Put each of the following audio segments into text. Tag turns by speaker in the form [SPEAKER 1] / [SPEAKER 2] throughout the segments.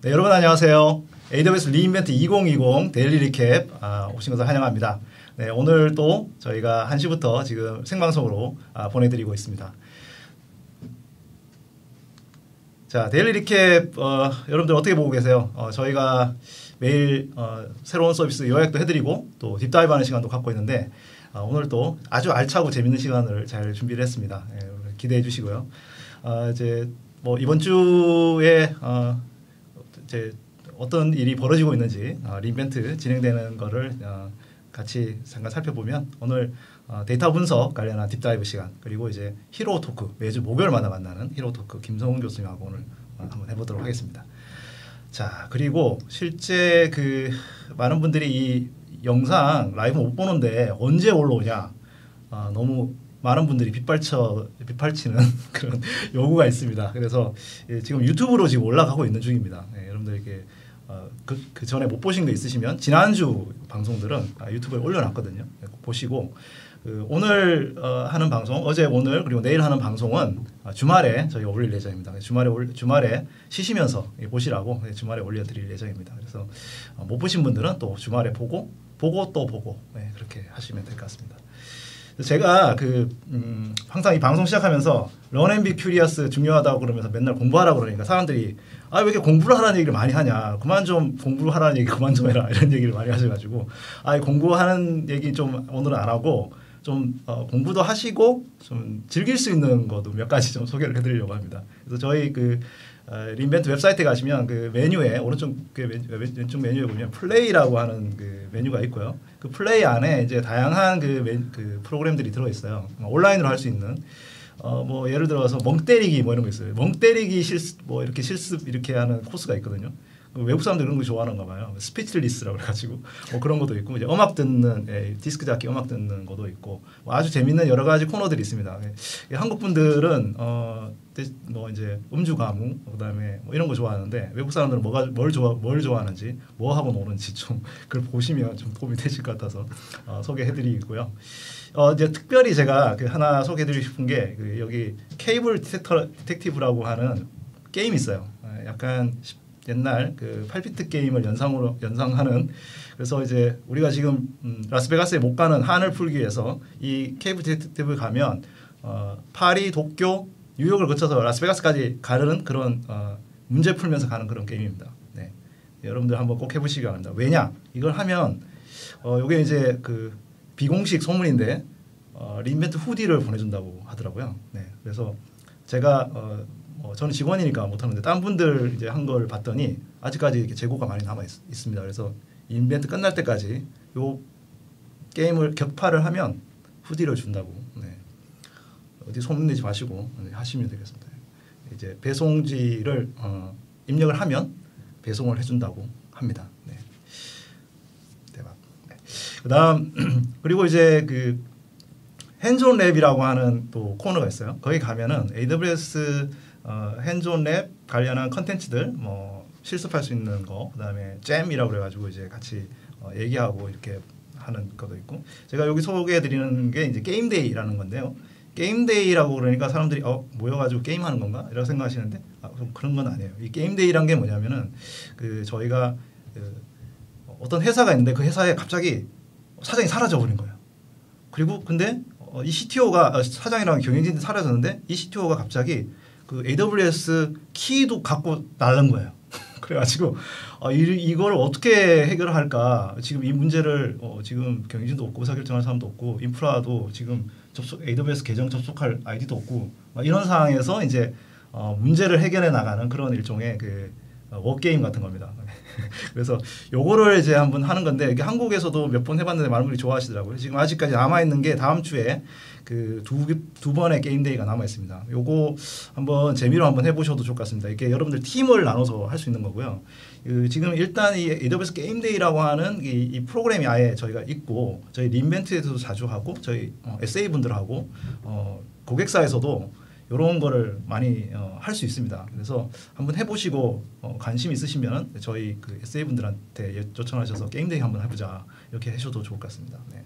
[SPEAKER 1] 네, 여러분 안녕하세요. AWS 리인벤트 2020 데일리 리캡 오신 것을 환영합니다. 네, 오늘 또 저희가 1시부터 지금 생방송으로 보내드리고 있습니다. 자, 데일리 리캡 여러분들 어떻게 보고 계세요? 저희가 매일 새로운 서비스 요약도 해드리고 또 딥다이브하는 시간도 갖고 있는데 오늘 또 아주 알차고 재밌는 시간을 잘 준비를 했습니다. 네, 기대해 주시고요. 이제 뭐 이번 주에 이제 어떤 일이 벌어지고 있는지 리인벤트 진행되는 거를 같이 잠깐 살펴보면 오늘 데이터 분석 관련한 딥다이브 시간 그리고 이제 히로 토크 매주 목요일마다 만나는 히로 토크 김성훈 교수님하고 오늘 한번 해보도록 하겠습니다. 자, 그리고 실제 그 많은 분들이 이 영상 라이브 못 보는데 언제 올라오냐 너무 많은 분들이 빗발치는 그런 요구가 있습니다. 그래서 지금 유튜브로 지금 올라가고 있는 중입니다. 네, 여러분들에게 그 전에 못 보신 거 있으시면 지난주 방송들은 유튜브에 올려놨거든요. 네, 보시고 오늘 하는 방송, 어제 오늘 그리고 내일 하는 방송은 주말에 저희가 올릴 예정입니다. 주말에 쉬시면서 보시라고 주말에 올려드릴 예정입니다. 그래서 못 보신 분들은 또 주말에 보고 또 보고 네, 그렇게 하시면 될 것 같습니다. 제가 항상 이 방송 시작하면서 Run and be curious 중요하다고 그러면서 맨날 공부하라고 그러니까 사람들이 왜 이렇게 공부를 하라는 얘기를 많이 하냐, 그만 좀 공부를 하라는 얘기 그만 좀 해라 이런 얘기를 많이 하셔가지고 공부하는 얘기 좀 오늘은 안 하고 좀 공부도 하시고 좀 즐길 수 있는 것도 몇 가지 좀 소개를 해드리려고 합니다. 그래서 저희 리인벤트 웹사이트에 가시면 그 메뉴에 왼쪽 메뉴에 보면 플레이라고 하는 그 메뉴가 있고요. 그 플레이 안에 이제 다양한 그 프로그램들이 들어 있어요. 온라인으로 할 수 있는 뭐 예를 들어서 멍 때리기 뭐 이런 거 있어요. 멍 때리기 실습 이렇게 하는 코스가 있거든요. 외국 사람들 그런 거 좋아하는가 봐요. 스피치리스라고 해가지고 그런 것도 있고 이제 음악 듣는 디스크 잡기 음악 듣는 것도 있고 아주 재밌는 여러 가지 코너들이 있습니다. 한국 분들은 뭐 이제 음주 가무 그다음에 뭐 이런 거 좋아하는데 외국 사람들은 뭘 좋아하는지 뭐 하고 노는지 좀 그걸 보시면 좀 도움이 되실 것 같아서 소개해드리고요. 이제 특별히 제가 하나 소개해드리고 싶은 게 여기 케이블 디텍티브라고 하는 게임이 있어요. 약간 옛날 8비트 게임을 연상하는 그래서 이제 우리가 지금 라스베가스에 못 가는 한을 풀기 위해서 이 케이블 디텍티브 가면 파리, 도쿄, 뉴욕을 거쳐서 라스베가스까지 가는 그런 문제 풀면서 가는 그런 게임입니다. 네. 여러분들 한번 꼭 해보시기 바랍니다. 왜냐? 이걸 하면 이게 이제 비공식 소문인데 리인벤트 후디를 보내준다고 하더라고요. 네. 그래서 제가 저는 직원이니까 못하는데 딴 분들 이제 한 걸 봤더니 아직까지 이렇게 재고가 많이 남아 있습니다. 그래서 인벤트 끝날 때까지 요 게임을 격파를 하면 후디를 준다고. 네. 어디 소문내지 마시고 하시면 되겠습니다. 이제 배송지를 입력을 하면 배송을 해준다고 합니다. 네. 대박. 네. 그다음 그리고 이제 핸즈온 랩이라고 하는 또 코너가 있어요. 거기 가면은 AWS 핸즈온 랩 관련한 컨텐츠들 뭐 실습할 수 있는 거 그다음에 잼이라고 그래가지고 이제 같이 얘기하고 이렇게 하는 것도 있고 제가 여기 소개해드리는 게 이제 게임데이라는 건데요. 게임데이라고 그러니까 사람들이 모여가지고 게임하는 건가 이라고 생각하시는데 그런 건 아니에요. 이 게임데이란 게 뭐냐면은 저희가 어떤 회사가 있는데 그 회사에 갑자기 사장이 사라져 버린 거예요. 그리고 근데 이 CTO가 사장이랑 경영진이 사라졌는데 이 CTO가 갑자기 AWS 키도 갖고 날른 거예요. 그래가지고 이걸 어떻게 해결을 할까? 지금 이 문제를 지금 경영진도 없고 의사결정할 사람도 없고 인프라도 지금 AWS 계정 접속할 아이디도 없고 이런 상황에서 이제 문제를 해결해 나가는 그런 일종의 워게임 같은 겁니다. 그래서 요거를 이제 한번 하는 건데 이게 한국에서도 몇 번 해봤는데 많은 분들이 좋아하시더라고요. 지금 아직까지 남아있는 게 다음 주에 두 번의 게임데이가 남아있습니다. 요거 한번 재미로 한번 해보셔도 좋을 것 같습니다. 이게 여러분들 팀을 나눠서 할 수 있는 거고요. 지금 일단 이 AWS 게임데이라고 하는 이 프로그램이 아예 저희가 있고 저희 리인벤트에서도 자주 하고 저희 SA 분들하고 고객사에서도 이런 거를 많이 할 수 있습니다. 그래서 한번 해보시고 관심 있으시면 저희 SA 분들한테 요청하셔서 게임데이 한번 해보자 이렇게 하셔도 좋을 것 같습니다. 네.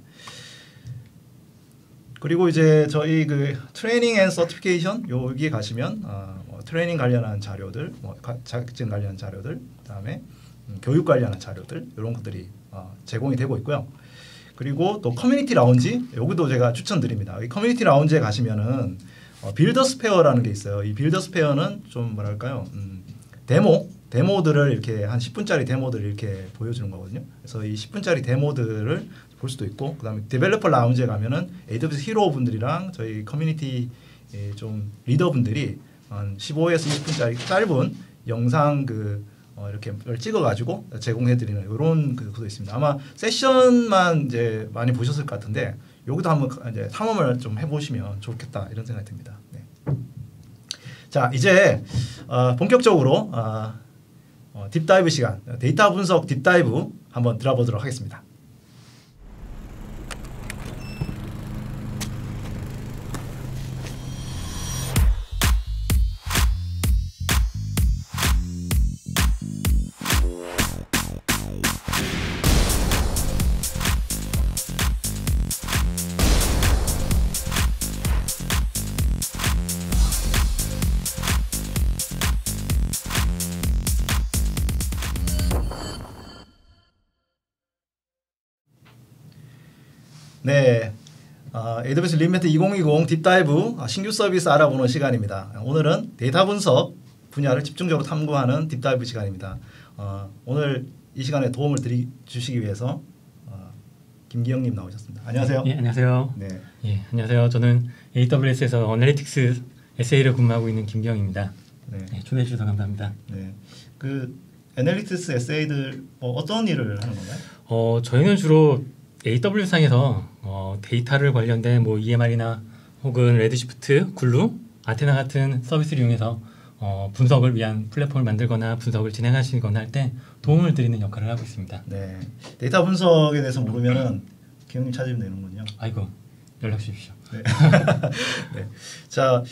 [SPEAKER 1] 그리고 이제 저희 트레이닝 앤 서티피케이션 여기에 가시면 트레이닝 관련한 자료들, 자격증 관련한 자료들, 그다음에 교육 관련한 자료들 이런 것들이 제공이 되고 있고요. 그리고 또 커뮤니티 라운지 여기도 제가 추천드립니다. 이 커뮤니티 라운지에 가시면은 빌더스 페어라는 게 있어요. 이 빌더스 페어는 좀 뭐랄까요? 데모들을 이렇게 한 10분짜리 데모들을 이렇게 보여주는 거거든요. 그래서 이 10분짜리 데모들을 볼 수도 있고, 그다음에 데벨로퍼 라운지에 가면은 AWS 히로 분들이랑 저희 커뮤니티 좀 리더 분들이 한 15에서 20분짜리 짧은 영상 이렇게 찍어가지고 제공해드리는 이런 그것도 있습니다. 아마 세션만 이제 많이 보셨을 것 같은데 여기도 한번 이제 탐험을 좀 해보시면 좋겠다 이런 생각이 듭니다. 네. 자, 이제 본격적으로 딥다이브 시간, 데이터 분석 딥다이브 한번 들어보도록 하겠습니다. 네, AWS 리인벤트 2020 딥다이브 신규 서비스 알아보는 시간입니다. 오늘은 데이터 분석 분야를 집중적으로 탐구하는 딥다이브 시간입니다. 오늘 이 시간에 도움을 주시기 위해서 김기영님 나오셨습니다. 안녕하세요.
[SPEAKER 2] 예, 안녕하세요.
[SPEAKER 1] 네.
[SPEAKER 2] 예, 안녕하세요. 저는 AWS에서 어널리틱스 SA를 근무하고 있는 김기영입니다. 네. 네, 초대해 주셔서 감사합니다.
[SPEAKER 1] 네, 애널리틱스 SA들 어떤 일을 하는 건가요?
[SPEAKER 2] 저희는 주로 AWS 상에서 데이터를 관련된 EMR이나 혹은 레드시프트, 글루, 아테나 같은 서비스를 이용해서 분석을 위한 플랫폼을 만들거나 분석을 진행하시거나 할 때 도움을 드리는 역할을 하고 있습니다.
[SPEAKER 1] 네, 데이터 분석에 대해서 모르면은 기영님 찾으면 되는군요.
[SPEAKER 2] 아이고, 연락 주십시오.
[SPEAKER 1] 네. 네. 자,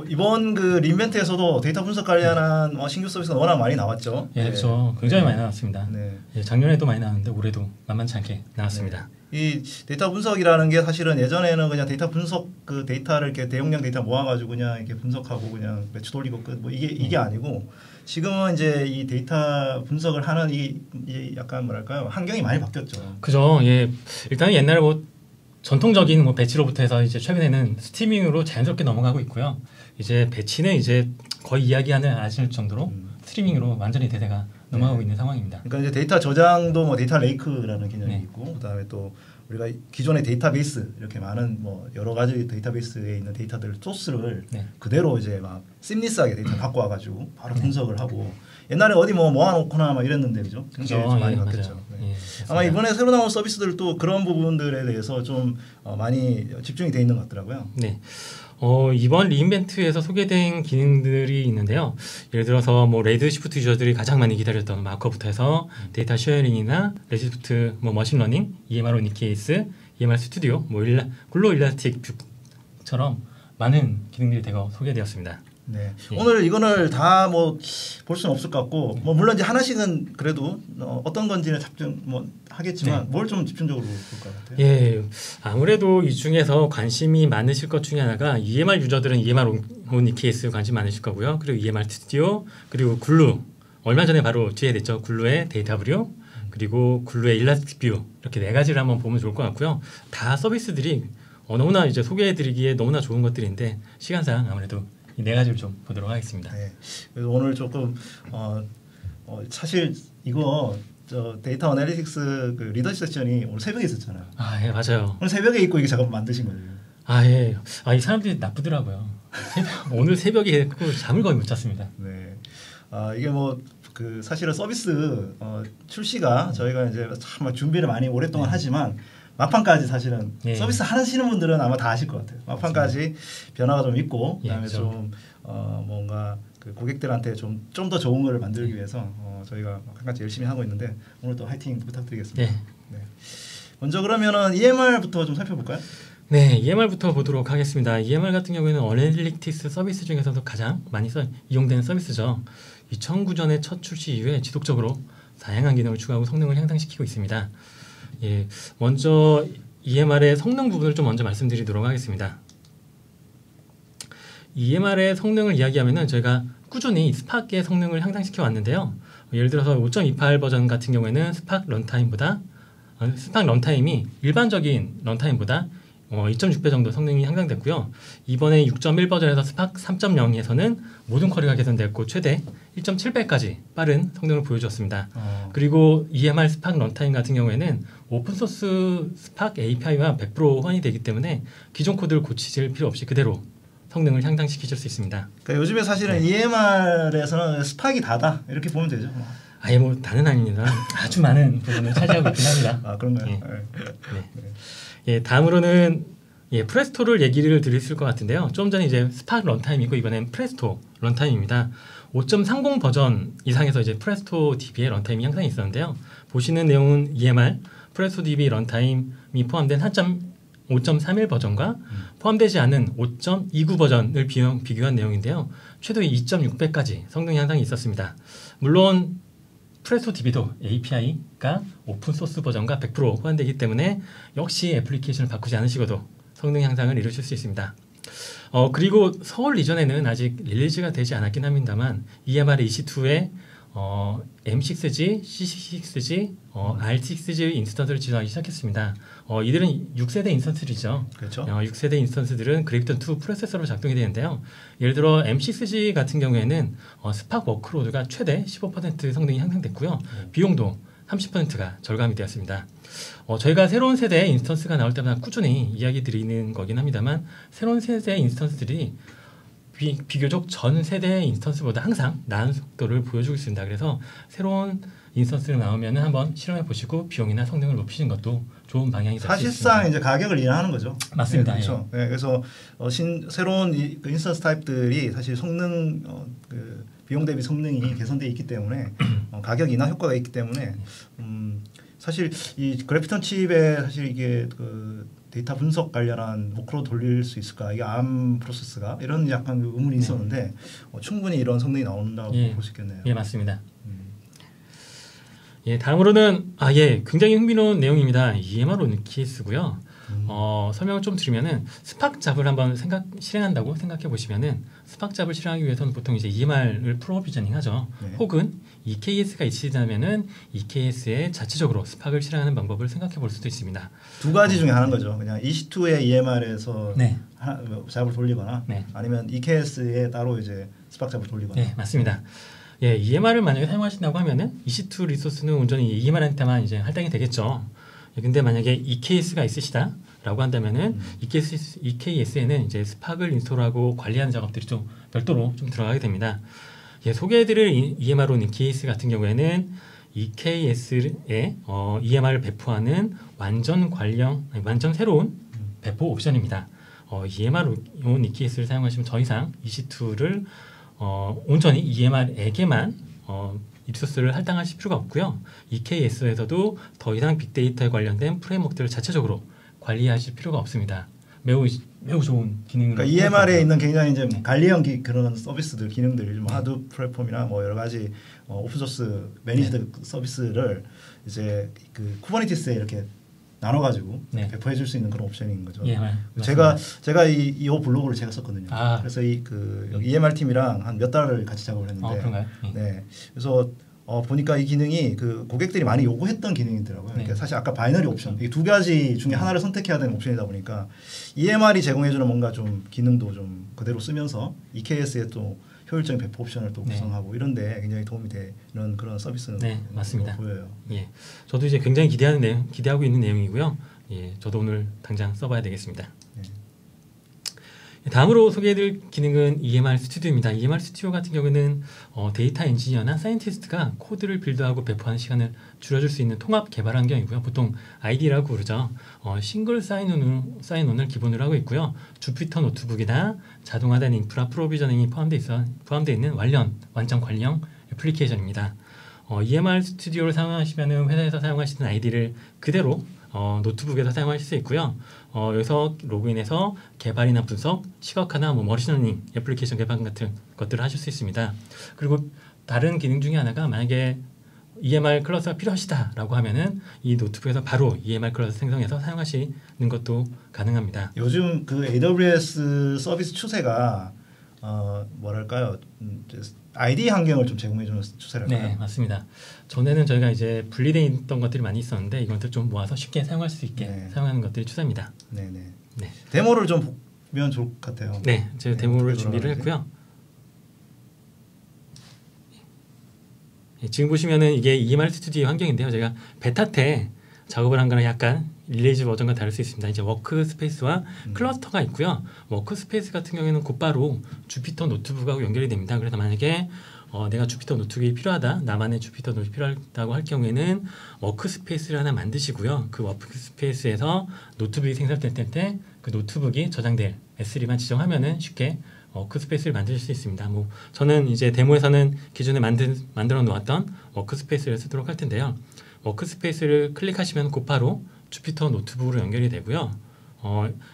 [SPEAKER 1] 이번 리인벤트에서도 데이터 분석 관련한 신규 서비스가 워낙 많이 나왔죠.
[SPEAKER 2] 예, 그렇죠. 굉장히 많이 나왔습니다.
[SPEAKER 1] 네.
[SPEAKER 2] 예, 작년에도 많이 나왔는데 올해도 만만치 않게 나왔습니다.
[SPEAKER 1] 네. 이 데이터 분석이라는 게 사실은 예전에는 그냥 데이터 분석 데이터를 이렇게 대용량 데이터 모아가지고 그냥 이렇게 분석하고 그냥 매치 돌리고 끝 이게 아니고 지금은 이제 이 데이터 분석을 하는 이 약간 뭐랄까요 환경이 많이 바뀌었죠.
[SPEAKER 2] 그죠. 예, 일단 옛날에 전통적인 배치로부터 해서 이제 최근에는 스트리밍으로 자연스럽게 넘어가고 있고요. 이제 배치는 이제 거의 이야기하는 아실 정도로 스트리밍으로 완전히 대세가 넘어가고 있는 상황입니다.
[SPEAKER 1] 그러니까 이제 데이터 저장도 데이터 레이크라는 개념이 있고, 그다음에 또 우리가 기존의 데이터베이스 이렇게 많은 여러 가지 데이터베이스에 있는 데이터들 소스를 그대로 이제 막 심리스하게 데이터 갖고 와가지고 바로 분석을 하고. 옛날에 어디 모아놓거나 막 이랬는데 그죠? 굉장히 좀 많이 바뀌었죠. 네. 아마 이번에 새로 나온 서비스들도 그런 부분들에 대해서 좀 많이 집중이 돼 있는 것 같더라고요.
[SPEAKER 2] 네. 이번 리인벤트에서 소개된 기능들이 있는데요. 예를 들어서 레드시프트 유저들이 가장 많이 기다렸던 마커부터 해서 데이터 쉐어링이나 레드시프트 머신러닝, EMR 온 EKS, EMR 스튜디오, 글로 일라스틱 뷰처럼 많은 기능들이 대거 소개되었습니다.
[SPEAKER 1] 네. 오늘 이거를 다 볼 수는 없을 것 같고 물론 이제 하나씩은 그래도 어떤 건지는 집중 하겠지만 뭘 좀 집중적으로 볼 것 같아요.
[SPEAKER 2] 예, 아무래도 이 중에서 관심이 많으실 것 중에 하나가 EMR 유저들은 EMR 온 EKS 관심 많으실 거고요. 그리고 EMR 스튜디오, 그리고 글루 얼마 전에 바로 지회됐죠. 글루의 데이터 뷰, 그리고 글루의 일라스틱 뷰 이렇게 네 가지를 한번 보면 좋을 것 같고요. 다 서비스들이 너무나 이제 소개해드리기에 너무나 좋은 것들인데 시간상 아무래도 이 네 가지를 좀 보도록 하겠습니다.
[SPEAKER 1] 네. 그래서 오늘 조금 사실 이거 데이터 어널리틱스 리더십 세션이 오늘 새벽에 있었잖아요.
[SPEAKER 2] 아, 예, 맞아요.
[SPEAKER 1] 오늘 새벽에 있고 이게 작업 만드신 거예요.
[SPEAKER 2] 아, 예. 이 사람들이 나쁘더라고요. 오늘 새벽에 했고 잠을 거의 못 잤습니다.
[SPEAKER 1] 네. 이게 사실은 서비스 출시가 저희가 이제 참 준비를 많이 오랫동안 하지만 막판까지 사실은 서비스 하시는 분들은 아마 다 아실 것 같아요. 막판까지 변화가 좀 있고 그다음에 좀 뭔가 고객들한테 좀 더 좋은 거를 만들기 위해서 저희가 막판까지 열심히 하고 있는데 오늘 또 화이팅 부탁드리겠습니다. 네. 먼저 그러면은 EMR부터 좀 살펴볼까요?
[SPEAKER 2] 네, EMR부터 보도록 하겠습니다. EMR 같은 경우에는 어널리틱스 서비스 중에서도 가장 많이 이용되는 서비스죠. 2009년에 첫 출시 이후에 지속적으로 다양한 기능을 추가하고 성능을 향상시키고 있습니다. 예, 먼저 EMR의 성능 부분을 좀 먼저 말씀드리도록 하겠습니다. EMR의 성능을 이야기하면은 저희가 꾸준히 스팍의 성능을 향상시켜 왔는데요. 예를 들어서 5.28 버전 같은 경우에는 스팍 런타임이 일반적인 런타임보다 2.6배 정도 성능이 향상됐고요. 이번에 6.1 버전에서 스팍 3.0에서는 모든 쿼리가 개선됐고 최대 1.7배까지 빠른 성능을 보여주었습니다. 그리고 EMR 스팍 런타임 같은 경우에는 오픈소스 스팍 API와 100% 호환이 되기 때문에 기존 코드를 고치실 필요 없이 그대로 성능을 향상시키실 수 있습니다.
[SPEAKER 1] 그러니까 요즘에 사실은 EMR에서는 스팍이 다다 이렇게 보면 되죠.
[SPEAKER 2] 아예 뭐 다는 아닙니다. 아주 많은 부분을 차지하고 있긴 합니다.
[SPEAKER 1] 아 그런가요?
[SPEAKER 2] 네. 예, 다음으로는 프레스토를 얘기를 드렸을 것 같은데요. 좀 전에 이제 스팍 런타임이고 이번엔 프레스토 런타임입니다. 5.30 버전 이상에서 이제 프레스토 DB의 런타임이 향상이 있었는데요. 보시는 내용은 EMR 프레스토 DB 런타임이 포함된 5.31 버전과 포함되지 않은 5.29 버전을 비교한 내용인데요. 최대 2.6배까지 성능 향상이 있었습니다. 물론 프레스토 DB도 API가 오픈소스 버전과 100% 호환되기 때문에 역시 애플리케이션을 바꾸지 않으시고도 성능 향상을 이루실 수 있습니다. 그리고 서울 이전에는 아직 릴리즈가 되지 않았긴 합니다만 EMR EC2에 M6G, C6G, R6G 인스턴스를 지원하기 시작했습니다. 이들은 6세대 인스턴스들이죠.
[SPEAKER 1] 그렇죠.
[SPEAKER 2] 6세대 인스턴스들은 그래비톤2 프로세서로 작동이 되는데요. 예를 들어 M6G 같은 경우에는 스팍 워크로드가 최대 15% 성능이 향상됐고요. 비용도 30%가 절감이 되었습니다. 저희가 새로운 세대의 인스턴스가 나올 때마다 꾸준히 이야기 드리는 거긴 합니다만 새로운 세대의 인스턴스들이 비교적 전 세대의 인스턴스보다 항상 나은 속도를 보여주고 있습니다. 그래서 새로운 인스턴스가 나오면 한번 실험해 보시고 비용이나 성능을 높이는 것도 좋은 방향이 될 수 있습니다.
[SPEAKER 1] 사실상 이제 가격을 인하하는 거죠.
[SPEAKER 2] 맞습니다.
[SPEAKER 1] 네, 그렇죠. 네, 그래서 새로운 인스턴스 타입들이 사실 성능 비용 대비 성능이 개선되어 있기 때문에 가격 인하 효과가 있기 때문에 사실 이 그래피톤 칩에 사실 이게 데이터 분석 관련한 목표로 돌릴 수 있을까? 이게 ARM 프로세스가 이런 약간 의문이 있었는데 충분히 이런 성능이 나온다고 볼 수 있겠네요.
[SPEAKER 2] 예, 맞습니다. 예, 다음으로는 굉장히 흥미로운 내용입니다. EMR 온KS고요. 설명을 좀 드리면은 스팍 잡을 한번 실행한다고 생각해 보시면은 스팍 잡을 실행하기 위해서는 보통 이제 EMR을 프로비저닝 하죠. 네. 혹은 EKS가 있으시다면은 EKS에 자체적으로 스팍을 실행하는 방법을 생각해 볼 수도 있습니다.
[SPEAKER 1] 두 가지 중에 하나인 거죠. 그냥 EC2의 EMR에서 잡을 돌리거나 아니면 EKS에 따로 이제 스팍 잡을 돌리거나.
[SPEAKER 2] 네, 맞습니다. 예, EMR을 만약에 사용하신다고 하면은 EC2 리소스는 온전히 EMR한테만 이제 할당이 되겠죠. 근데 만약에 EKS가 있으시다라고 한다면은 EKS에는 이제 스팍을 인스톨하고 관리하는 작업들이 좀 별도로 좀 들어가게 됩니다. 예, 소개해드릴 EMR 온 EKS 같은 경우에는 EKS에 EMR을 배포하는 완전 새로운 배포 옵션입니다. EMR 온 EKS를 사용하시면 더 이상 EC2를 온전히 EMR에게만 리소스를 할당하실 필요가 없고요. EKS에서도 더 이상 빅데이터에 관련된 프레임워크들을 자체적으로 관리하실 필요가 없습니다. 매우 좋은 기능을.
[SPEAKER 1] 그러니까 EMR에 있는 굉장히 이제 관리형 그런 서비스들, 기능들, 하드 플랫폼이나 뭐 여러 가지 오픈소스 매니지드 서비스를 이제 쿠버네티스에 이렇게 나눠가지고 배포해줄 수 있는 그런 옵션인 거죠.
[SPEAKER 2] 예,
[SPEAKER 1] 제가 이 블로그를 제가 썼거든요. 그래서 여기 EMR 팀이랑 한 몇 달을 같이 작업을 했는데,
[SPEAKER 2] 그런가요?
[SPEAKER 1] 네, 그래서 보니까 이 기능이 고객들이 많이 요구했던 기능이더라고요. 그러니까 사실 아까 바이너리 옵션 이 두 가지 중에 하나를 선택해야 되는 옵션이다 보니까 EMR이 제공해주는 뭔가 좀 기능도 좀 그대로 쓰면서 EKS에 또 효율적인 배포 옵션을 또 구성하고 이런데 굉장히 도움이 되는 그런 서비스는
[SPEAKER 2] 맞습니다.
[SPEAKER 1] 보여요.
[SPEAKER 2] 예, 저도 이제 굉장히 기대하고 있는 내용이고요. 예, 저도 오늘 당장 써봐야 되겠습니다. 다음으로 소개해드릴 기능은 EMR 스튜디오입니다. EMR 스튜디오 같은 경우는 데이터 엔지니어나 사이언티스트가 코드를 빌드하고 배포하는 시간을 줄여줄 수 있는 통합 개발 환경이고요. 보통 ID라고 부르죠. 싱글 사인온을 기본으로 하고 있고요. 주피터 노트북이나 자동화된 인프라 프로비저닝이 포함되어 있는 완전 관리형 애플리케이션입니다. EMR 스튜디오를 사용하시면 회사에서 사용하시는 아이디를 그대로 노트북에서 사용하실 수 있고요. 여기서 로그인해서 개발이나 분석, 시각화나 머신러닝 애플리케이션 개발 같은 것들을 하실 수 있습니다. 그리고 다른 기능 중에 하나가 만약에 EMR 클러스가 필요하시다라고 하면은 이 노트북에서 바로 EMR 클러스 생성해서 사용하시는 것도 가능합니다.
[SPEAKER 1] 요즘 AWS 서비스 추세가 뭐랄까요? IDE 환경을 좀 제공해주는 추세랄까요?
[SPEAKER 2] 네, 맞습니다. 전에는 저희가 이제 분리되어 있던 것들이 많이 있었는데 이것들 좀 모아서 쉽게 사용할 수 있게
[SPEAKER 1] 네.
[SPEAKER 2] 사용하는 것들이 추세입니다.
[SPEAKER 1] 네네.
[SPEAKER 2] 네.
[SPEAKER 1] 데모를 좀 보면 좋을 것 같아요.
[SPEAKER 2] 네, 제가
[SPEAKER 1] 네,
[SPEAKER 2] 데모를
[SPEAKER 1] 어떻게
[SPEAKER 2] 준비를
[SPEAKER 1] 돌아가는지.
[SPEAKER 2] 했고요. 지금 보시면은 이게 EMR 스튜디오 환경인데요. 제가 베타 때 작업을 한 거랑 약간 릴리즈 버전과 다를 수 있습니다. 이제 워크스페이스와 클러스터가 있고요. 워크스페이스 같은 경우에는 곧바로 주피터 노트북하고 연결이 됩니다. 그래서 만약에 내가 주피터 노트북이 필요하다, 나만의 주피터 노트북이 필요하다고 할 경우에는 워크스페이스를 하나 만드시고요. 그 워크스페이스에서 노트북이 생성될 때 그 노트북이 저장될 S3만 지정하면은 쉽게 워크스페이스를 만드실 수 있습니다. 뭐 저는 이제 데모에서는 기존에 만들어 놓았던 워크스페이스를 쓰도록 할 텐데요. 워크스페이스를 클릭하시면 곧바로 주피터 노트북으로 연결이 되고요.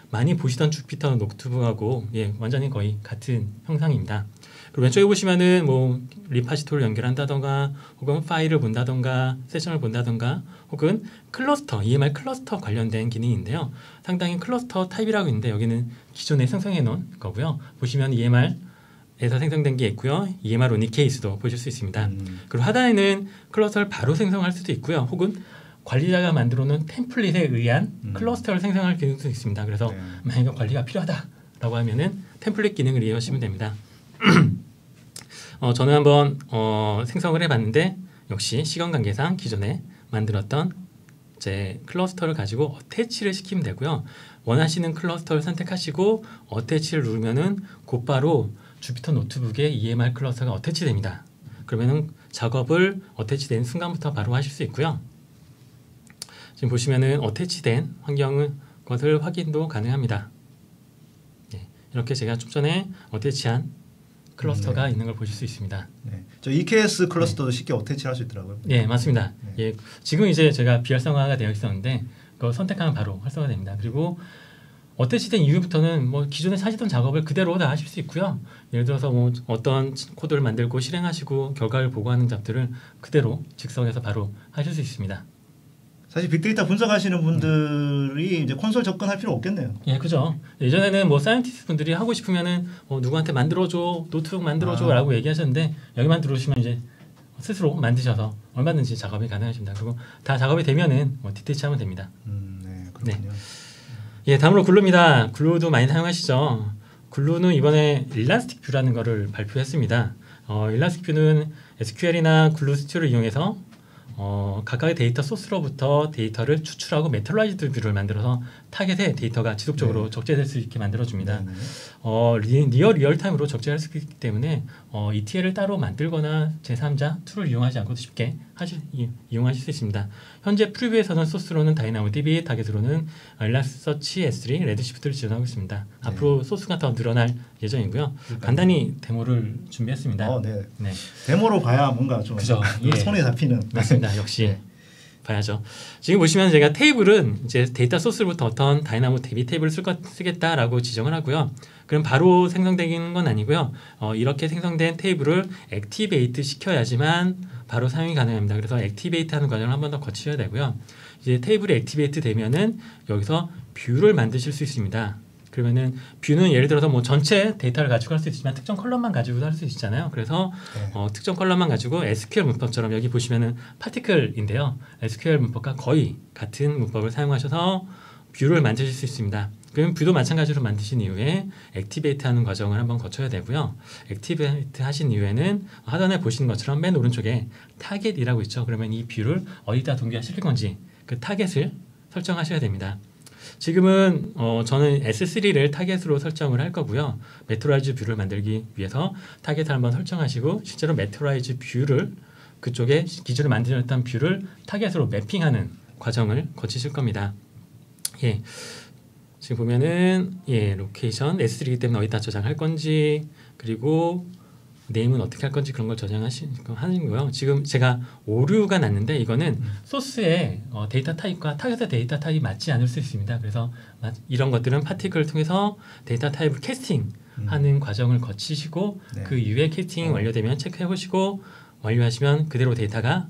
[SPEAKER 2] 많이 보시던 주피터 노트북하고 완전히 거의 같은 형상입니다. 그리고 왼쪽에 보시면은 뭐 리파지토를 연결한다던가 혹은 파일을 본다던가 세션을 본다던가 혹은 클러스터, EMR 클러스터 관련된 기능인데요. 상당히 클러스터 타입이라고 있는데 여기는 기존에 생성해 놓은 거고요. 보시면 EMR에서 생성된 게 있고요. EMR 오니 케이스도 보실 수 있습니다. 그리고 하단에는 클러스터를 바로 생성할 수도 있고요. 혹은 관리자가 만들어 놓은 템플릿에 의한 클러스터를 생성할 기능도 있습니다. 그래서 만약에 관리가 필요하다라고 하면은 템플릿 기능을 이용하시면 됩니다. 저는 한번 생성을 해봤는데 역시 시간 관계상 기존에 만들었던 제 클러스터를 가지고 어태치를 시키면 되고요. 원하시는 클러스터를 선택하시고 어태치를 누르면은 곧바로 주피터 노트북에 EMR 클러스터가 어태치됩니다. 그러면은 작업을 어태치된 순간부터 바로 하실 수 있고요. 지금 보시면은 어태치된 환경을 것을 확인도 가능합니다. 네, 이렇게 제가 좀 전에 어태치한 클러스터가 있는 걸 보실 수 있습니다.
[SPEAKER 1] 네. 저 EKS 클러스터도 쉽게 어태치할 수 있더라고요.
[SPEAKER 2] 네, 맞습니다. 예, 지금 이제 제가 비활성화가 되어 있었는데 그걸 선택하면 바로 활성화됩니다. 그리고 어태치된 이후부터는 뭐 기존에 하시던 작업을 그대로 다 하실 수 있고요. 예를 들어서 뭐 어떤 코드를 만들고 실행하시고 결과를 보고하는 작업들을 그대로 즉석에서 바로 하실 수 있습니다.
[SPEAKER 1] 사실 빅데이터 분석하시는 분들이 이제 콘솔 접근할 필요 없겠네요.
[SPEAKER 2] 예, 그죠. 예전에는 뭐 사이언티스트 분들이 하고 싶으면은 누구한테 만들어줘, 노트북 만들어줘라고 얘기하셨는데 여기만 들어오시면 이제 스스로 만드셔서 얼마든지 작업이 가능하십니다. 그리고 다 작업이 되면은 뭐 디테치하면 됩니다.
[SPEAKER 1] 네, 그렇군요.
[SPEAKER 2] 네. 예, 다음으로 글루입니다. 글루도 많이 사용하시죠. 글루는 이번에 일라스틱 뷰라는 거를 발표했습니다. 일라스틱 뷰는 SQL이나 글루 스튜디오를 이용해서 각각의 데이터 소스로부터 데이터를 추출하고 메탈라이즈드 뷰를 만들어서 타겟에 데이터가 지속적으로 적재될 수 있게 만들어줍니다. 니어 리얼타임으로 적재할 수 있기 때문에 ETL을 따로 만들거나 제3자 툴을 이용하지 않고도 쉽게 이용하실 수 있습니다. 현재 프리뷰에서는 소스로는 다이나모DB, 타겟으로는 엘라스서치 S3, 레드시프트를 지원하고 있습니다. 앞으로 소스가 더 늘어날 예정이고요. 간단히 데모를 준비했습니다.
[SPEAKER 1] 네. 데모로 봐야 뭔가 좀
[SPEAKER 2] 그죠.
[SPEAKER 1] 손에 잡히는.
[SPEAKER 2] 맞습니다. 역시 봐야죠. 지금 보시면 제가 테이블은 이제 데이터 소스로부터 어떤 다이나모DB 테이블을 쓰겠다라고 지정을 하고요. 그럼 바로 생성되는 건 아니고요. 이렇게 생성된 테이블을 액티베이트 시켜야지만 바로 사용이 가능합니다. 그래서 액티베이트하는 과정을 한 번 더 거치셔야 되고요. 이제 테이블이 액티베이트 되면은 여기서 뷰를 만드실 수 있습니다. 그러면은 뷰는 예를 들어서 뭐 전체 데이터를 가지고 할 수 있지만 특정 컬럼만 가지고도 할 수 있잖아요. 그래서 특정 컬럼만 가지고 SQL 문법처럼 여기 보시면은 파티클인데요. SQL 문법과 거의 같은 문법을 사용하셔서 뷰를 만드실 수 있습니다. 그럼 뷰도 마찬가지로 만드신 이후에 액티베이트 하는 과정을 한번 거쳐야 되고요. 액티베이트 하신 이후에는 하단에 보시는 것처럼 맨 오른쪽에 타겟이라고 있죠. 그러면 이 뷰를 어디다 동기화시킬 건지 그 타겟을 설정하셔야 됩니다. 지금은 저는 S3를 타겟으로 설정을 할 거고요. 메토라이즈 뷰를 만들기 위해서 타겟을 한번 설정하시고 실제로 메토라이즈 뷰를 그쪽에 기존에 만들었던 뷰를 타겟으로 매핑하는 과정을 거치실 겁니다. 예, 지금 보면은 로케이션 S3이기 때문에 어디다 저장할 건지 그리고 네임은 어떻게 할 건지 그런 걸 저장하는 거요. 지금 제가 오류가 났는데 이거는 소스의 데이터 타입과 타겟의 데이터 타입이 맞지 않을 수 있습니다. 그래서 이런 것들은 파티클을 통해서 데이터 타입을 캐스팅하는 과정을 거치시고 그 이후에 캐스팅이 완료되면 체크해 보시고 완료하시면 그대로 데이터가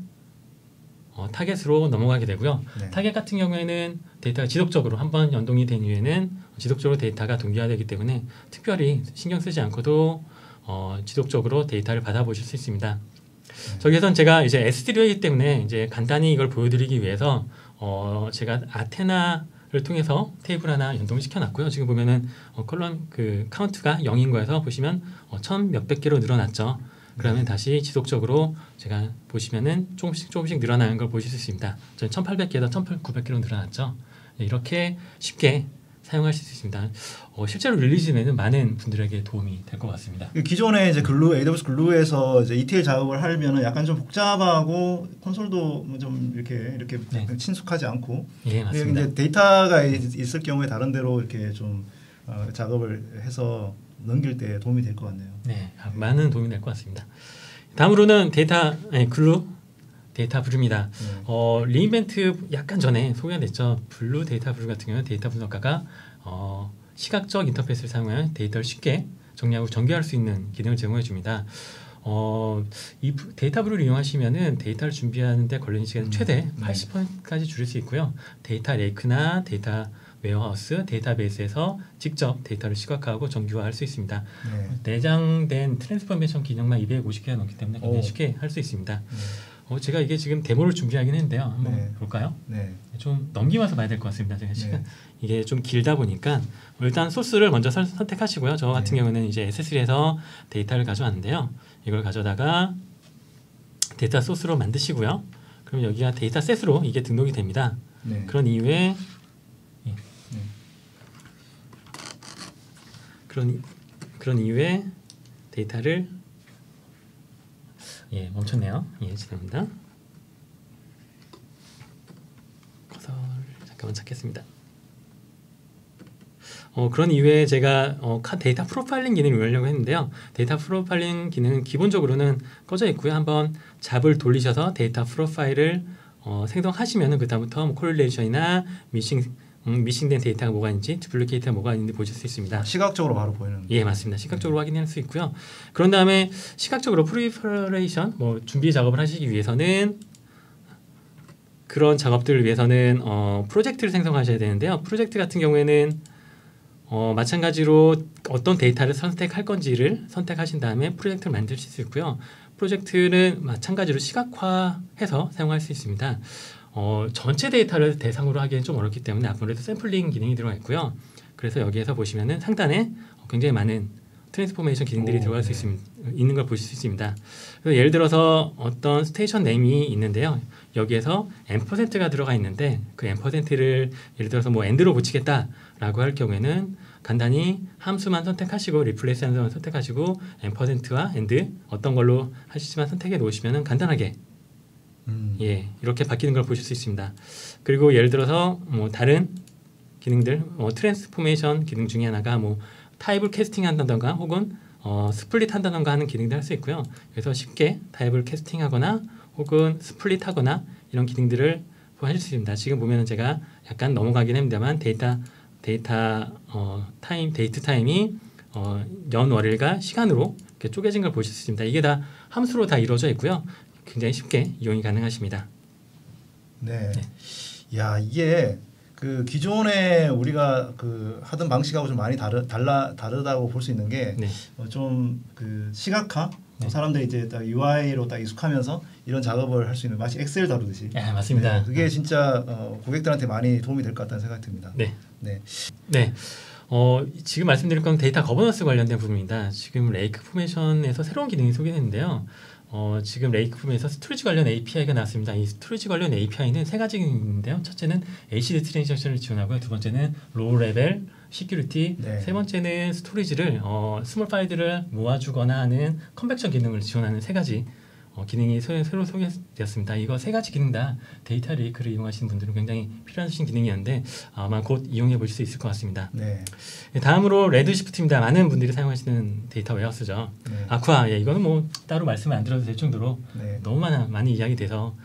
[SPEAKER 2] 타겟으로 넘어가게 되고요.
[SPEAKER 1] 네.
[SPEAKER 2] 타겟 같은 경우에는 데이터가 지속적으로 한번 연동이 된 이후에는 지속적으로 데이터가 동기화되기 때문에 특별히 신경 쓰지 않고도 지속적으로 데이터를 받아보실 수 있습니다. 저기에선 제가 이제 S3이기 때문에 이제 간단히 이걸 보여드리기 위해서 제가 아테나를 통해서 테이블 하나 연동시켜 놨고요. 지금 보면은 컬럼 그 카운트가 0인 거에서 보시면 1000 몇백 개로 늘어났죠. 그러면 다시 지속적으로 제가 보시면은 조금씩 늘어나는 걸 보실 수 있습니다. 저는 1800개에서 1900개로 늘어났죠. 이렇게 쉽게 사용할 수 있습니다. 실제로 릴리즈에는 많은 분들에게 도움이 될 것 같습니다.
[SPEAKER 1] 기존에 이제 AWS 글루에서 이제 ETL 작업을 하면은 약간 좀 복잡하고 콘솔도 좀 이렇게
[SPEAKER 2] 네.
[SPEAKER 1] 친숙하지 않고,
[SPEAKER 2] 예, 맞습니다.
[SPEAKER 1] 이제 데이터가 있을 경우에 다른 데로 이렇게 좀 작업을 해서 넘길 때 도움이 될 것 같네요.
[SPEAKER 2] 네, 많은 도움이 될 것 같습니다. 다음으로는 글루 데이터 브루입니다. 리인벤트 약간 전에 소개가 됐죠. 블루 데이터 브루 같은 경우는 데이터 분석가가 시각적 인터페이스를 사용하여 데이터를 쉽게 정리하고 전개할 수 있는 기능을 제공해 줍니다. 이 데이터 브루를 이용하시면은 데이터를 준비하는데 걸리는 시간은 최대 80%까지 줄일 수 있고요. 데이터 레이크나 데이터 웨어하우스, 데이터베이스에서 직접 데이터를 시각화하고 정규화할 수 있습니다.
[SPEAKER 1] 네.
[SPEAKER 2] 내장된 트랜스포메이션 기능만 250개가 넘기 때문에 굉장히 쉽게 할 수 있습니다. 제가 이게 지금 데모를 준비하긴 했는데요. 한번 볼까요?
[SPEAKER 1] 네.
[SPEAKER 2] 좀 넘기면서 봐야 될 것 같습니다. 제가 시간 이게 좀 길다 보니까 일단 소스를 먼저 선택하시고요. 저 같은 경우는 이제 S3에서 데이터를 가져왔는데요. 이걸 가져다가 데이터 소스로 만드시고요. 그럼 여기가 데이터 셋으로 이게 등록이 됩니다. 그런 이후에 그런 이후에 데이터를 멈췄네요. 죄송합니다. 커서를 잠깐만 찾겠습니다. 그런 이후에 제가 데이터 프로파일링 기능을 이용하려고 했는데요. 데이터 프로파일링 기능은 기본적으로는 꺼져 있고요. 한번 잡을 돌리셔서 데이터 프로파일을 생성하시면은 그다음부터 콜릴레이션이나 미싱된 데이터가 뭐가 있는지, 두플리케이트가 뭐가 있는지 보실 수 있습니다.
[SPEAKER 1] 시각적으로 바로 보이는.
[SPEAKER 2] 예, 맞습니다. 시각적으로 확인할 수 있고요. 그런 다음에 시각적으로 프리퍼레이션, 준비 작업을 하시기 위해서는 그런 작업들을 위해서는 프로젝트를 생성하셔야 되는데요. 프로젝트 같은 경우에는 마찬가지로 어떤 데이터를 선택할 건지를 선택하신 다음에 프로젝트를 만드실 수 있고요. 프로젝트는 마찬가지로 시각화해서 사용할 수 있습니다. 전체 데이터를 대상으로 하기엔 좀 어렵기 때문에 아무래도 샘플링 기능이 들어가 있고요. 그래서 여기에서 보시면은 상단에 굉장히 많은 트랜스포메이션 기능들이 들어갈 수 있는 걸 보실 수 있습니다. 그래서 예를 들어서 어떤 스테이션 네임이 있는데요. 여기에서 %가 들어가 있는데 그 %를 예를 들어서 end로 붙이겠다라고 할 경우에는 간단히 함수만 선택하시고 리플레이스 함수만 선택하시고 %와 and 어떤 걸로 하시지만 선택해 놓으시면은 간단하게 이렇게 바뀌는 걸 보실 수 있습니다. 그리고 예를 들어서 다른 기능들, 트랜스포메이션 기능 중에 하나가 타입을 캐스팅 한다던가 혹은 스플릿 한다던가 하는 기능도 할 수 있고요. 그래서 쉽게 타입을 캐스팅하거나 혹은 스플릿 하거나 이런 기능들을 하실 수 있습니다. 지금 보면은 제가 약간 넘어가긴 합니다만 데이트 타임이 연월일과 시간으로 이렇게 쪼개진 걸 보실 수 있습니다. 이게 다 함수로 다 이루어져 있고요. 굉장히 쉽게 이용이 가능하십니다.
[SPEAKER 1] 네. 야, 이게 그 기존에 우리가 하던 방식하고 좀 많이 다르다고 볼 수 있는 게 좀 그 시각화 사람들이 이제 딱 UI로 딱 익숙하면서 이런 작업을 할 수 있는 마치 엑셀 다루듯이.
[SPEAKER 2] 맞습니다.
[SPEAKER 1] 그게 진짜 고객들한테 많이 도움이 될 것 같다는 생각이 듭니다.
[SPEAKER 2] 지금 말씀드릴 건 데이터 거버넌스 관련된 부분입니다. 지금 레이크 포메이션에서 새로운 기능이 소개됐는데요. 지금 레이크 폼에서 스토리지 관련 API가 나왔습니다. 이 스토리지 관련 API는 세 가지가 있는데요. 첫째는 HTTP 트랜잭션을 지원하고요. 두 번째는 로우 레벨 시큐리티, 세 번째는 스토리지를 스몰 파일들을 모아주거나 하는 컨벡션 기능을 지원하는 세 가지 기능이 새로 소개되었습니다. 이거 세 가지 기능 다 데이터 레이크를 이용하시는 분들은 굉장히 필요하신 기능이었는데 아마 곧 이용해 보실 수 있을 것 같습니다. 다음으로 레드시프트입니다. 많은 분들이 사용하시는 데이터 웨어하우스죠. 아쿠아, 이거는 따로 말씀을 안 드려도 될 정도로 너무 많이 이야기돼서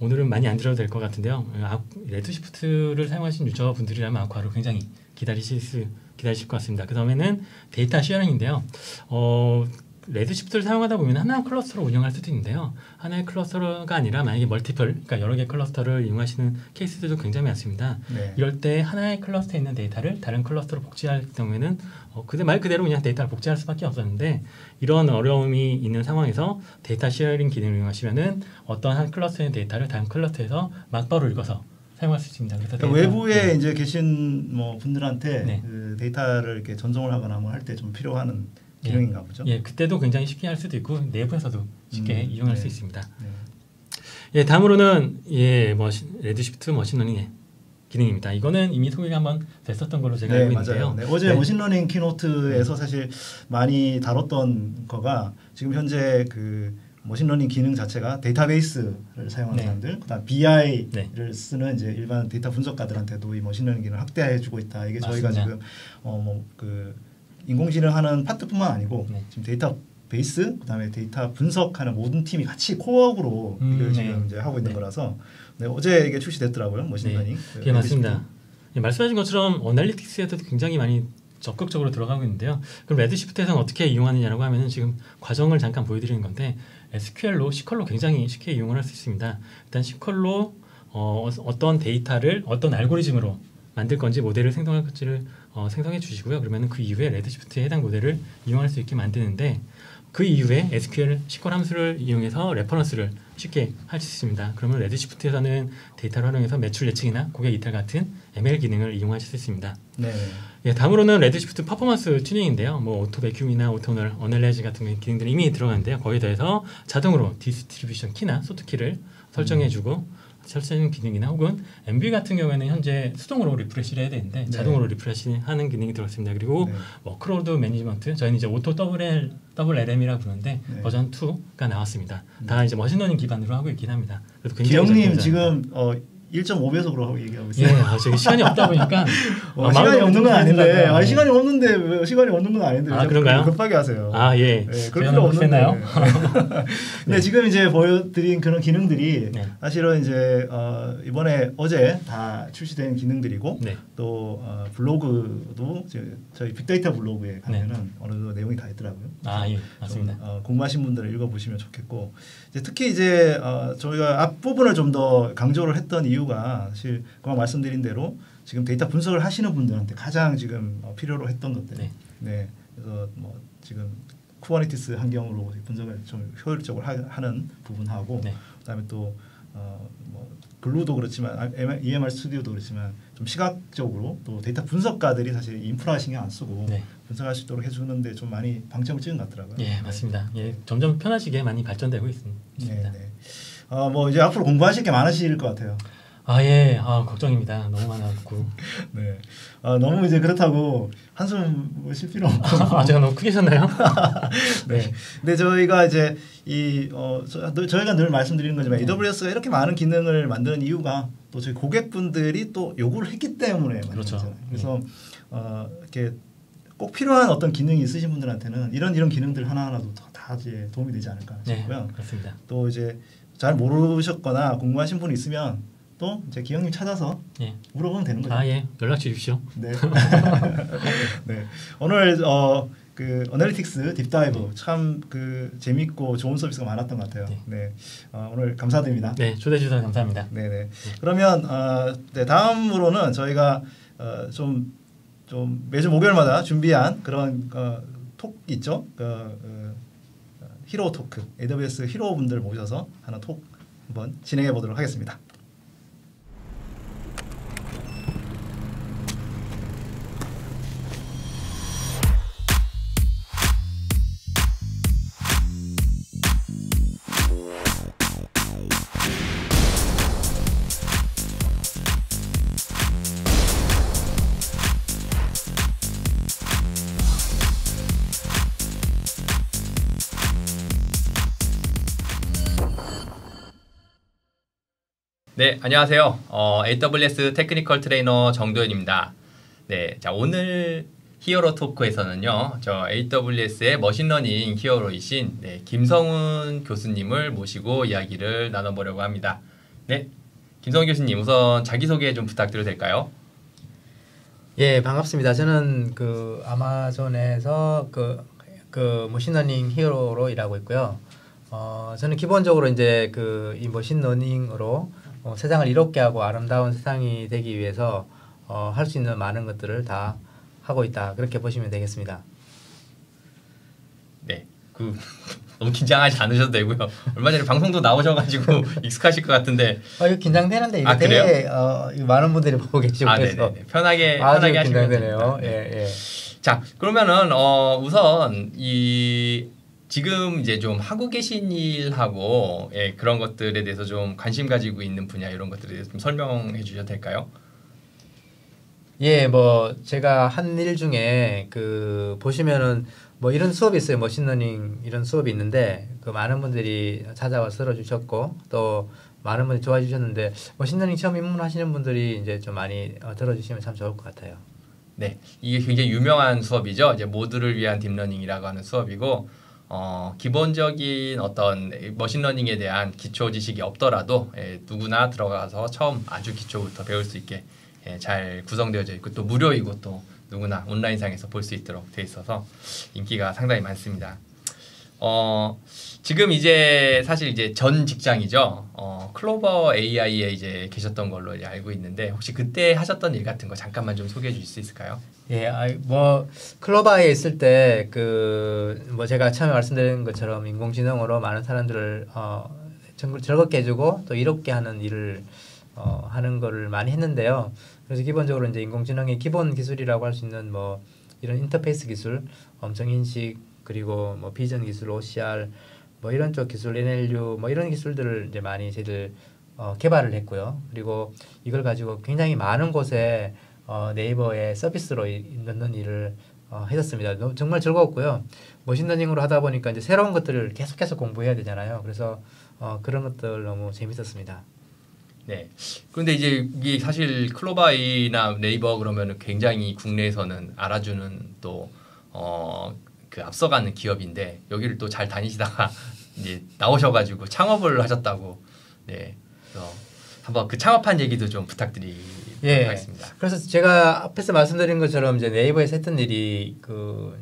[SPEAKER 2] 오늘은 많이 안 드려도 될 것 같은데요. 레드시프트를 사용하신 유저분들이라면 아쿠아를 굉장히 기다리실 것 같습니다. 그 다음에는 데이터 쉐어링인데요. 레드시프트를 사용하다 보면 하나의 클러스터로 운영할 수도 있는데요. 하나의 클러스터가 아니라 만약에 멀티플, 그러니까 여러 개의 클러스터를 이용하시는 케이스들도 굉장히 많습니다.
[SPEAKER 1] 네.
[SPEAKER 2] 이럴 때 하나의 클러스터에 있는 데이터를 다른 클러스터로 복제할 경우에는 말 그대로 그냥 데이터를 복제할 수밖에 없었는데 이런 어려움이 있는 상황에서 데이터 쉐어링 기능을 이용하시면은 어떤 한 클러스터의 데이터를 다른 클러스터에서 막바로 읽어서 사용할 수 있습니다. 그래서
[SPEAKER 1] 그러니까 외부에 이제 계신 뭐 분들한테
[SPEAKER 2] 네.
[SPEAKER 1] 그 데이터를 이렇게 전송을 하거나 뭐 할 때 좀 필요한 기능인가 보죠.
[SPEAKER 2] 예, 그때도 굉장히 쉽게 할 수도 있고 내부에서도 쉽게 이용할
[SPEAKER 1] 네.
[SPEAKER 2] 수 있습니다.
[SPEAKER 1] 네.
[SPEAKER 2] 예, 다음으로는 레드시프트 머신러닝의 기능입니다. 이거는 이미 소개가 한번 됐었던 걸로 제가 알고 있는데요.
[SPEAKER 1] 맞아요. 네, 어제 머신러닝 키노트에서 사실 많이 다뤘던 거가 지금 현재 그 머신러닝 기능 자체가 데이터베이스를 사용하는 사람들, 그다음 BI를 쓰는 이제 일반 데이터 분석가들한테도 이 머신러닝 기능을 확대해주고 있다. 이게 저희가 지금 그 인공지능 하는 파트뿐만 아니고 지금 데이터베이스, 그다음에 데이터 분석하는 모든 팀이 같이 코어업으로 이걸 지금 이제 하고 있는 거라서 어제 이게 출시됐더라고요, 머신러닝.
[SPEAKER 2] 예, 맞습니다. 예, 말씀하신 것처럼 어널리틱스에도 굉장히 많이 적극적으로 들어가고 있는데요. 그럼 레드시프트에서는 어떻게 이용하느냐라고 하면은 지금 과정을 잠깐 보여드리는 건데 SQL로 SQL로 굉장히 쉽게 이용을 할 수 있습니다. 일단 SQL로 어떤 데이터를 어떤 알고리즘으로 만들 건지 모델을 생성할 건지를 생성해 주시고요. 그러면은 그 이후에 레드시프트에 해당 모델을 이용할 수 있게 만드는데 그 이후에 SQL 함수를 이용해서 레퍼런스를 쉽게 할 수 있습니다. 그러면 레드시프트에서는 데이터를 활용해서 매출 예측이나 고객 이탈 같은 ML 기능을 이용하실 수 있습니다.
[SPEAKER 1] 네.
[SPEAKER 2] 예, 다음으로는 레드시프트 퍼포먼스 튜닝인데요. 뭐 오토 베큐밍이나 오토 어널라이즈 같은 기능들이 이미 들어가는데요. 거기에 더해서 자동으로 디스트리뷰션 키나 소트 키를 설정해주고 설정 기능이나 혹은 MV 같은 경우에는 현재 수동으로 리프레시를 해야 되는데 자동으로 리프레시하는 기능이 들어있습니다. 그리고 워크로드 매니지먼트, 저희는 이제 오토 WLM이라고 부르는데 버전 2가 나왔습니다. 다 이제 머신러닝 기반으로 하고 있긴 합니다. 그래서
[SPEAKER 1] 기영님 지금 1.5배속으로 얘기하고 있어요.
[SPEAKER 2] 예, 저기 시간이 없다 보니까
[SPEAKER 1] 시간이 없는 건 아닌데, 시간이 없는데 왜 시간이 없는 건 아닌데 왜
[SPEAKER 2] 그런가요?
[SPEAKER 1] 급하게 하세요.
[SPEAKER 2] 예.
[SPEAKER 1] 그럴 필요 없는데요.
[SPEAKER 2] 네,
[SPEAKER 1] 지금 이제 보여드린 그런 기능들이 사실은 이제 이번에 어제 다 출시된 기능들이고 또 블로그도 저희 빅데이터 블로그에 가면은 어느 정도 내용이 다 있더라고요.
[SPEAKER 2] 예, 맞습니다.
[SPEAKER 1] 궁금하신 분들은 읽어보시면 좋겠고, 이제 특히 이제 저희가 앞 부분을 좀 더 강조를 했던 이유가 사실 그만 말씀드린 대로 지금 데이터 분석을 하시는 분들한테 가장 지금 필요로 했던 것들. 그래서 뭐 지금 쿠버네티스 환경으로 분석을 좀 효율적으로 하는 부분하고, 그다음에 또 뭐 글루도 그렇지만 EMR 스튜디오도 그렇지만 좀 시각적으로 또 데이터 분석가들이 사실 인프라 신경 안 쓰고 분석할 수 있도록 해주는데 좀 많이 방점을 찍은 것 같더라고요.
[SPEAKER 2] 예, 맞습니다. 예, 점점 편하시게 많이 발전되고 있습니다.
[SPEAKER 1] 뭐 이제 앞으로 공부하실 게 많으실 것 같아요.
[SPEAKER 2] 예, 걱정입니다. 너무 많았고.
[SPEAKER 1] 너무 이제 그렇다고 한숨 쉴 필요 없고.
[SPEAKER 2] 제가 너무 크게 셨나요?
[SPEAKER 1] 근데 저희가 이제 저희가 늘 말씀드리는 거지만 AWS가 이렇게 많은 기능을 만드는 이유가 또 저희 고객분들이 또 요구를 했기 때문에
[SPEAKER 2] 그렇죠.
[SPEAKER 1] 그래서 이렇게 꼭 필요한 어떤 기능이 있으신 분들한테는 이런 기능들 하나하나도 다 이제 도움이 되지 않을까 싶고요.
[SPEAKER 2] 그렇습니다.
[SPEAKER 1] 또 이제 잘 모르셨거나 궁금하신 분이 있으면 또 이제 기영님 찾아서 물어보면 되는 거죠.
[SPEAKER 2] 연락 주십시오.
[SPEAKER 1] 오늘 그 어널리틱스 딥다이브 참 그 재밌고 좋은 서비스가 많았던 것 같아요. 오늘 감사드립니다.
[SPEAKER 2] 초대해 주셔서 감사합니다.
[SPEAKER 1] 그러면 다음으로는 저희가 좀 매주 목요일마다 준비한 그런 톡 있죠. 히로 토크, AWS 히로 분들 모셔서 하는 톡 한번 진행해 보도록 하겠습니다.
[SPEAKER 3] 네, 안녕하세요. AWS 테크니컬 트레이너 정도현입니다. 자, 오늘 히어로 토크에서는요, 저 AWS의 머신러닝 히어로이신 김성훈 교수님을 모시고 이야기를 나눠보려고 합니다. 김성훈 교수님, 우선 자기소개 좀 부탁드려도 될까요?
[SPEAKER 4] 예, 반갑습니다. 저는 그 아마존에서 그 그 머신러닝 히어로로 일하고 있고요. 저는 기본적으로 이제 그 이 머신러닝으로 세상을 이롭게 하고 아름다운 세상이 되기 위해서 할 수 있는 많은 것들을 다 하고 있다. 그렇게 보시면 되겠습니다.
[SPEAKER 3] 네, 너무 긴장하지 않으셔도 되고요. 얼마 전에 방송도 나오셔가지고 익숙하실 것 같은데.
[SPEAKER 4] 이거 긴장되는데 이거
[SPEAKER 3] 되게
[SPEAKER 4] 많은 분들이 보고 계시고 그래서
[SPEAKER 3] 편하게
[SPEAKER 4] 아주
[SPEAKER 3] 하시면
[SPEAKER 4] 긴장되네요.
[SPEAKER 3] 됩니다. 네.
[SPEAKER 4] 예.
[SPEAKER 3] 자, 그러면은 우선 지금 이제 좀 하고 계신 일하고 그런 것들에 대해서 좀 관심 가지고 있는 분야 이런 것들에 대해서 좀 설명해 주셔도 될까요?
[SPEAKER 4] 예, 뭐 제가 한 일 중에 그 보시면은 뭐 이런 수업이 있어요. 머신러닝 이런 수업이 있는데 그 많은 분들이 찾아와 들어주셨고 또 많은 분들이 좋아해 주셨는데 머신러닝 처음 입문하시는 분들이 이제 좀 많이 들어주시면 참 좋을 것 같아요.
[SPEAKER 3] 네, 이게 굉장히 유명한 수업이죠. 이제 모두를 위한 딥러닝이라고 하는 수업이고 기본적인 어떤 머신러닝에 대한 기초 지식이 없더라도 누구나 들어가서 처음 아주 기초부터 배울 수 있게 잘 구성되어져 있고 또 무료이고 또 누구나 온라인상에서 볼 수 있도록 돼 있어서 인기가 상당히 많습니다. 지금 이제 사실 이제 전 직장이죠. 클로버 AI에 이제 계셨던 걸로 이제 알고 있는데 혹시 그때 하셨던 일 같은 거 잠깐만 좀 소개해 주실 수 있을까요?
[SPEAKER 4] 예, 뭐 클로버에 있을 때 그 뭐 제가 처음에 말씀드린 것처럼 인공지능으로 많은 사람들을 즐겁게 해주고 또 이롭게 하는 일을 하는 거를 많이 했는데요. 그래서 기본적으로 이제 인공지능의 기본 기술이라고 할 수 있는 뭐 이런 인터페이스 기술, 음성 인식 그리고 뭐 비전 기술, OCR 뭐 이런 쪽 기술, NLU 뭐 이런 기술들을 이제 많이 저희들 개발을 했고요. 그리고 이걸 가지고 굉장히 많은 곳에 네이버의 서비스로 넣는 일을 했었습니다. 정말 즐거웠고요. 머신러닝으로 하다 보니까 이제 새로운 것들을 계속해서 공부해야 되잖아요. 그래서 그런 것들 너무 재밌었습니다.
[SPEAKER 3] 네. 그런데 이제 이게 사실 클로바이나 네이버 그러면 굉장히 국내에서는 알아주는 또 그 앞서가는 기업인데 여기를 또 잘 다니시다가 이제 나오셔가지고 창업을 하셨다고. 네. 그래서 한번 그 창업한 얘기도 좀 부탁드리도록 하겠습니다.
[SPEAKER 4] 그래서 제가 앞에서 말씀드린 것처럼 이제 네이버에서 했던 일이 그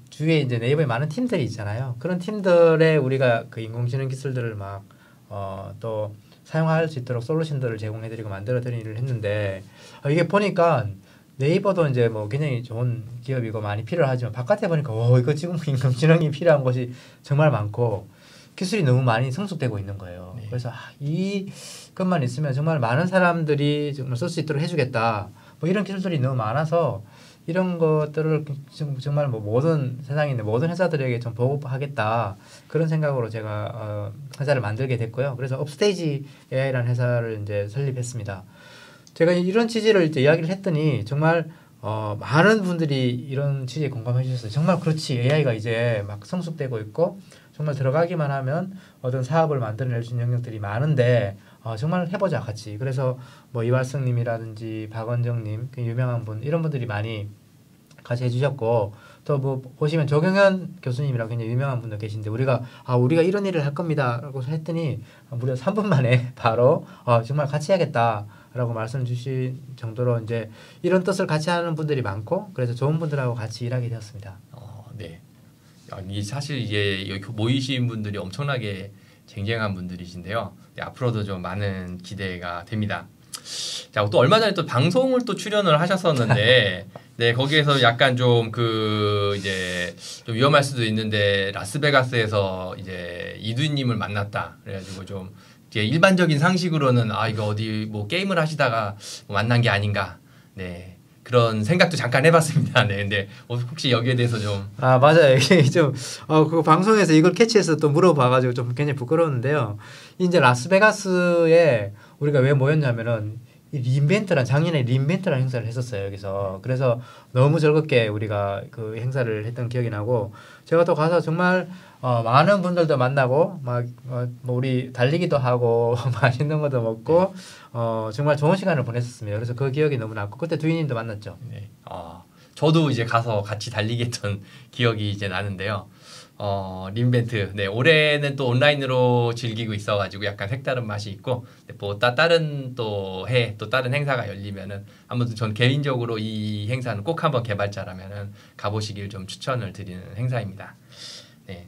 [SPEAKER 4] 주위에 이제 네이버에 많은 팀들이 있잖아요. 그런 팀들에 우리가 그 인공지능 기술들을 막 또 사용할 수 있도록 솔루션들을 제공해드리고 만들어드리는 일을 했는데 이게 보니까 네이버도 이제 뭐 굉장히 좋은 기업이고 많이 필요하지만 바깥에 보니까 이거 지금 인공지능이 필요한 것이 정말 많고 기술이 너무 많이 성숙되고 있는 거예요.
[SPEAKER 3] 네.
[SPEAKER 4] 그래서 이것만 있으면 정말 많은 사람들이 정말 쓸 수 있도록 해주겠다. 뭐 이런 기술들이 너무 많아서 이런 것들을 정말 뭐 모든 세상에 있는 모든 회사들에게 좀 보급하겠다 그런 생각으로 제가 회사를 만들게 됐고요. 그래서 업스테이지 AI라는 회사를 이제 설립했습니다. 제가 이런 취지를 이제 이야기를 했더니 정말 많은 분들이 이런 취지에 공감해 주셨어요. 정말 그렇지. AI가 이제 막 성숙되고 있고 정말 들어가기만 하면 어떤 사업을 만들어낼 수 있는 영역들이 많은데 정말 해보자 같이. 그래서 뭐 이활성님이라든지 박원정님 유명한 분 이런 분들이 많이 같이 해주셨고 또 뭐 보시면 조경현 교수님이라고 굉장히 유명한 분도 계신데 우리가 이런 일을 할 겁니다라고 했더니 무려 3분 만에 바로 정말 같이 해야겠다라고 말씀 주신 정도로 이제 이런 뜻을 같이 하는 분들이 많고 그래서 좋은 분들하고 같이 일하게 되었습니다.
[SPEAKER 3] 네. 이 사실 이제 여기 모이신 분들이 엄청나게 쟁쟁한 분들이신데요. 네, 앞으로도 좀 많은 기대가 됩니다. 자, 또 얼마 전에 또 방송을 또 출연을 하셨었는데, 네, 거기에서 약간 좀 이제 좀 위험할 수도 있는데, 라스베가스에서 이제 이두희님을 만났다. 그래가지고 좀 이제 일반적인 상식으로는 이거 어디 뭐 게임을 하시다가 뭐 만난 게 아닌가. 네. 그런 생각도 잠깐 해봤습니다. 네, 근데 혹시 여기에 대해서 좀
[SPEAKER 4] 맞아요. 이게 좀 그 방송에서 이걸 캐치해서 또 물어봐가지고 좀 굉장히 부끄러웠는데요. 이제 라스베가스에 우리가 왜 모였냐면은 작년에 린벤트라는 행사를 했었어요 여기서. 그래서 너무 즐겁게 우리가 그 행사를 했던 기억이 나고 제가 또 가서 정말 많은 분들도 만나고 막 뭐 우리 달리기도 하고 맛있는 것도 먹고 정말 좋은 시간을 보냈었습니다. 그래서 그 기억이 너무 남고 그때 두희님도 만났죠.
[SPEAKER 3] 네. 저도 이제 가서 같이 달리기 했던 기억이 이제 나는데요. 린벤트. 네, 올해는 또 온라인으로 즐기고 있어가지고 약간 색다른 맛이 있고, 네, 뭐 다른 또 또 다른 행사가 열리면은 아무튼 전 개인적으로 이 행사는 꼭 한번 개발자라면은 가보시길 좀 추천을 드리는 행사입니다. 네.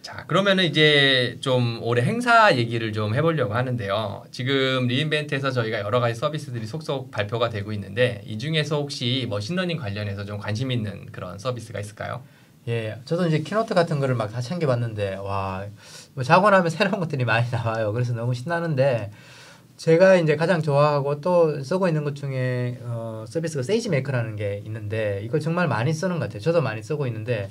[SPEAKER 3] 자, 그러면은 이제 좀 올해 행사 얘기를 좀 해보려고 하는데요. 지금 리인벤트에서 저희가 여러 가지 서비스들이 속속 발표가 되고 있는데 이 중에서 혹시 머신러닝 관련해서 좀 관심 있는 그런 서비스가 있을까요?
[SPEAKER 4] 예, 저도 이제 키노트 같은 거를 막 다 챙겨봤는데 와, 뭐 자고 나면 새로운 것들이 많이 나와요. 그래서 너무 신나는데 제가 이제 가장 좋아하고 또 쓰고 있는 것 중에 서비스가 세이지 메이커라는 게 있는데 이걸 정말 많이 쓰는 것 같아요. 저도 많이 쓰고 있는데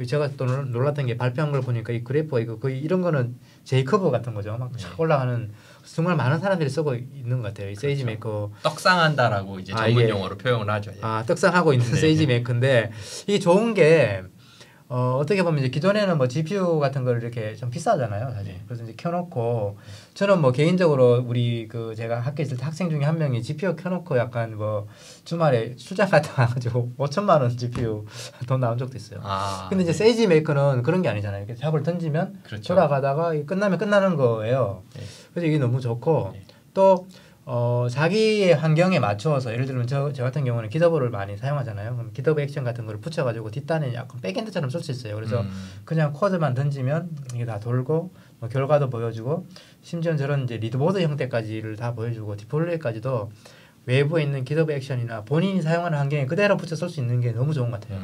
[SPEAKER 4] 제가 또 놀랐던 게 발표한 걸 보니까 이 그래프가 이거 거의 이런 거는 제이커브 같은 거죠. 막 쫙 올라가는 정말 많은 사람들이 쓰고 있는 것 같아요. 이
[SPEAKER 3] 그렇죠.
[SPEAKER 4] 세이지 메이커.
[SPEAKER 3] 떡상한다라고 이제 전문 용어로 표현을 하죠. 예.
[SPEAKER 4] 떡상하고 있는
[SPEAKER 3] 네.
[SPEAKER 4] 세이지 메이커인데 이게 좋은 게 어떻게 보면 이제 기존에는 뭐 GPU 같은 걸 이렇게 좀 비싸잖아요, 사실.
[SPEAKER 3] 네.
[SPEAKER 4] 그래서 이제 켜놓고 저는 뭐 개인적으로 우리 그 제가 학교에 있을 때 학생 중에 한 명이 GPU 켜놓고 약간 뭐 주말에 출장 갔다 와가지고 5천만 원 GPU 돈 나온 적도 있어요. 근데 이제
[SPEAKER 3] 네.
[SPEAKER 4] 세이지 메이커는 그런 게 아니잖아요. 이렇게 잡을 던지면
[SPEAKER 3] 그렇죠.
[SPEAKER 4] 돌아가다가 끝나면 끝나는 거예요.
[SPEAKER 3] 네.
[SPEAKER 4] 그래서 이게 너무 좋고
[SPEAKER 3] 네.
[SPEAKER 4] 또 자기의 환경에 맞춰서 예를 들면 저 같은 경우는 기더브를 많이 사용하잖아요. 그럼 기더브 액션 같은 거를 붙여가지고 뒷단에 약간 백엔드처럼 쓸 수 있어요. 그래서 그냥 코드만 던지면 이게 다 돌고 뭐 결과도 보여주고 심지어 저런 이제 리드보드 형태까지를 다 보여주고 디플레이까지도 외부에 있는 기더브 액션이나 본인이 사용하는 환경에 그대로 붙여 쓸 수 있는 게 너무 좋은 것 같아요.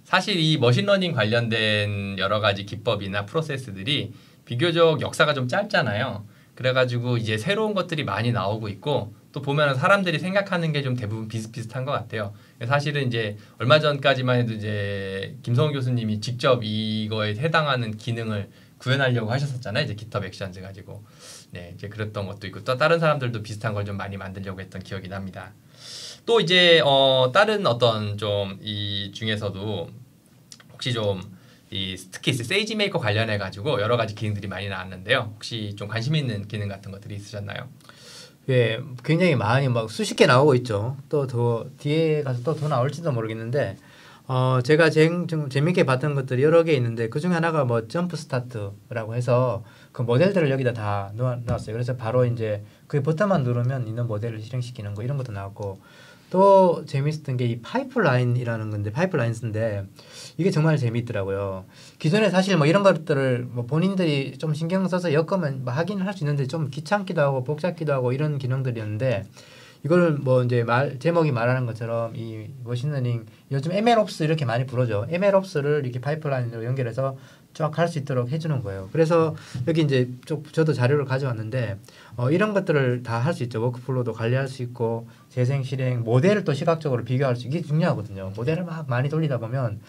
[SPEAKER 3] 사실 이 머신러닝 관련된 여러 가지 기법이나 프로세스들이 비교적 역사가 좀 짧잖아요. 그래가지고 이제 새로운 것들이 많이 나오고 있고 또 보면 사람들이 생각하는 게 좀 대부분 비슷비슷한 것 같아요. 사실은 이제 얼마 전까지만 해도 이제 김성훈 교수님이 직접 이거에 해당하는 기능을 구현하려고 하셨었잖아요. 이제 깃허브 액션즈 가지고. 네, 이제 그랬던 것도 있고 또 다른 사람들도 비슷한 걸 좀 많이 만들려고 했던 기억이 납니다. 또 이제 다른 어떤 좀 이 중에서도 혹시 좀 특히 세이지 메이커 관련해 가지고 여러 가지 기능들이 많이 나왔는데요. 혹시 좀 관심 있는 기능 같은 것들이 있으셨나요?
[SPEAKER 4] 예, 굉장히 많이 막 수십 개 나오고 있죠. 또 더 뒤에 가서 또 더 나올지도 모르겠는데 제가 좀 재밌게 봤던 것들이 여러 개 있는데 그 중에 하나가 뭐 점프 스타트라고 해서 그 모델들을 여기다 다 넣었어요. 그래서 바로 이제 그 버튼만 누르면 있는 모델을 실행시키는 거 이런 것도 나왔고 또 재밌었던 게 이 파이프라인이라는 건데 파이프라인스인데 이게 정말 재미있더라고요. 기존에 사실 뭐 이런 것들을 뭐 본인들이 좀 신경 써서 엮으면 뭐 하긴 할 수 있는데 좀 귀찮기도 하고 복잡기도 하고 이런 기능들이었는데 이걸 뭐 이제 제목이 말하는 것처럼 이 머신러닝 요즘 MLOps 이렇게 많이 부르죠. MLOps를 이렇게 파이프라인으로 연결해서 쫙 할 수 있도록 해주는 거예요. 그래서 여기 이제 저도 자료를 가져왔는데 이런 것들을 다 할 수 있죠. 워크플로우도 관리할 수 있고 재생 실행 모델을 또 시각적으로 비교할 수 이게 중요하거든요. 모델을 막 많이 돌리다 보면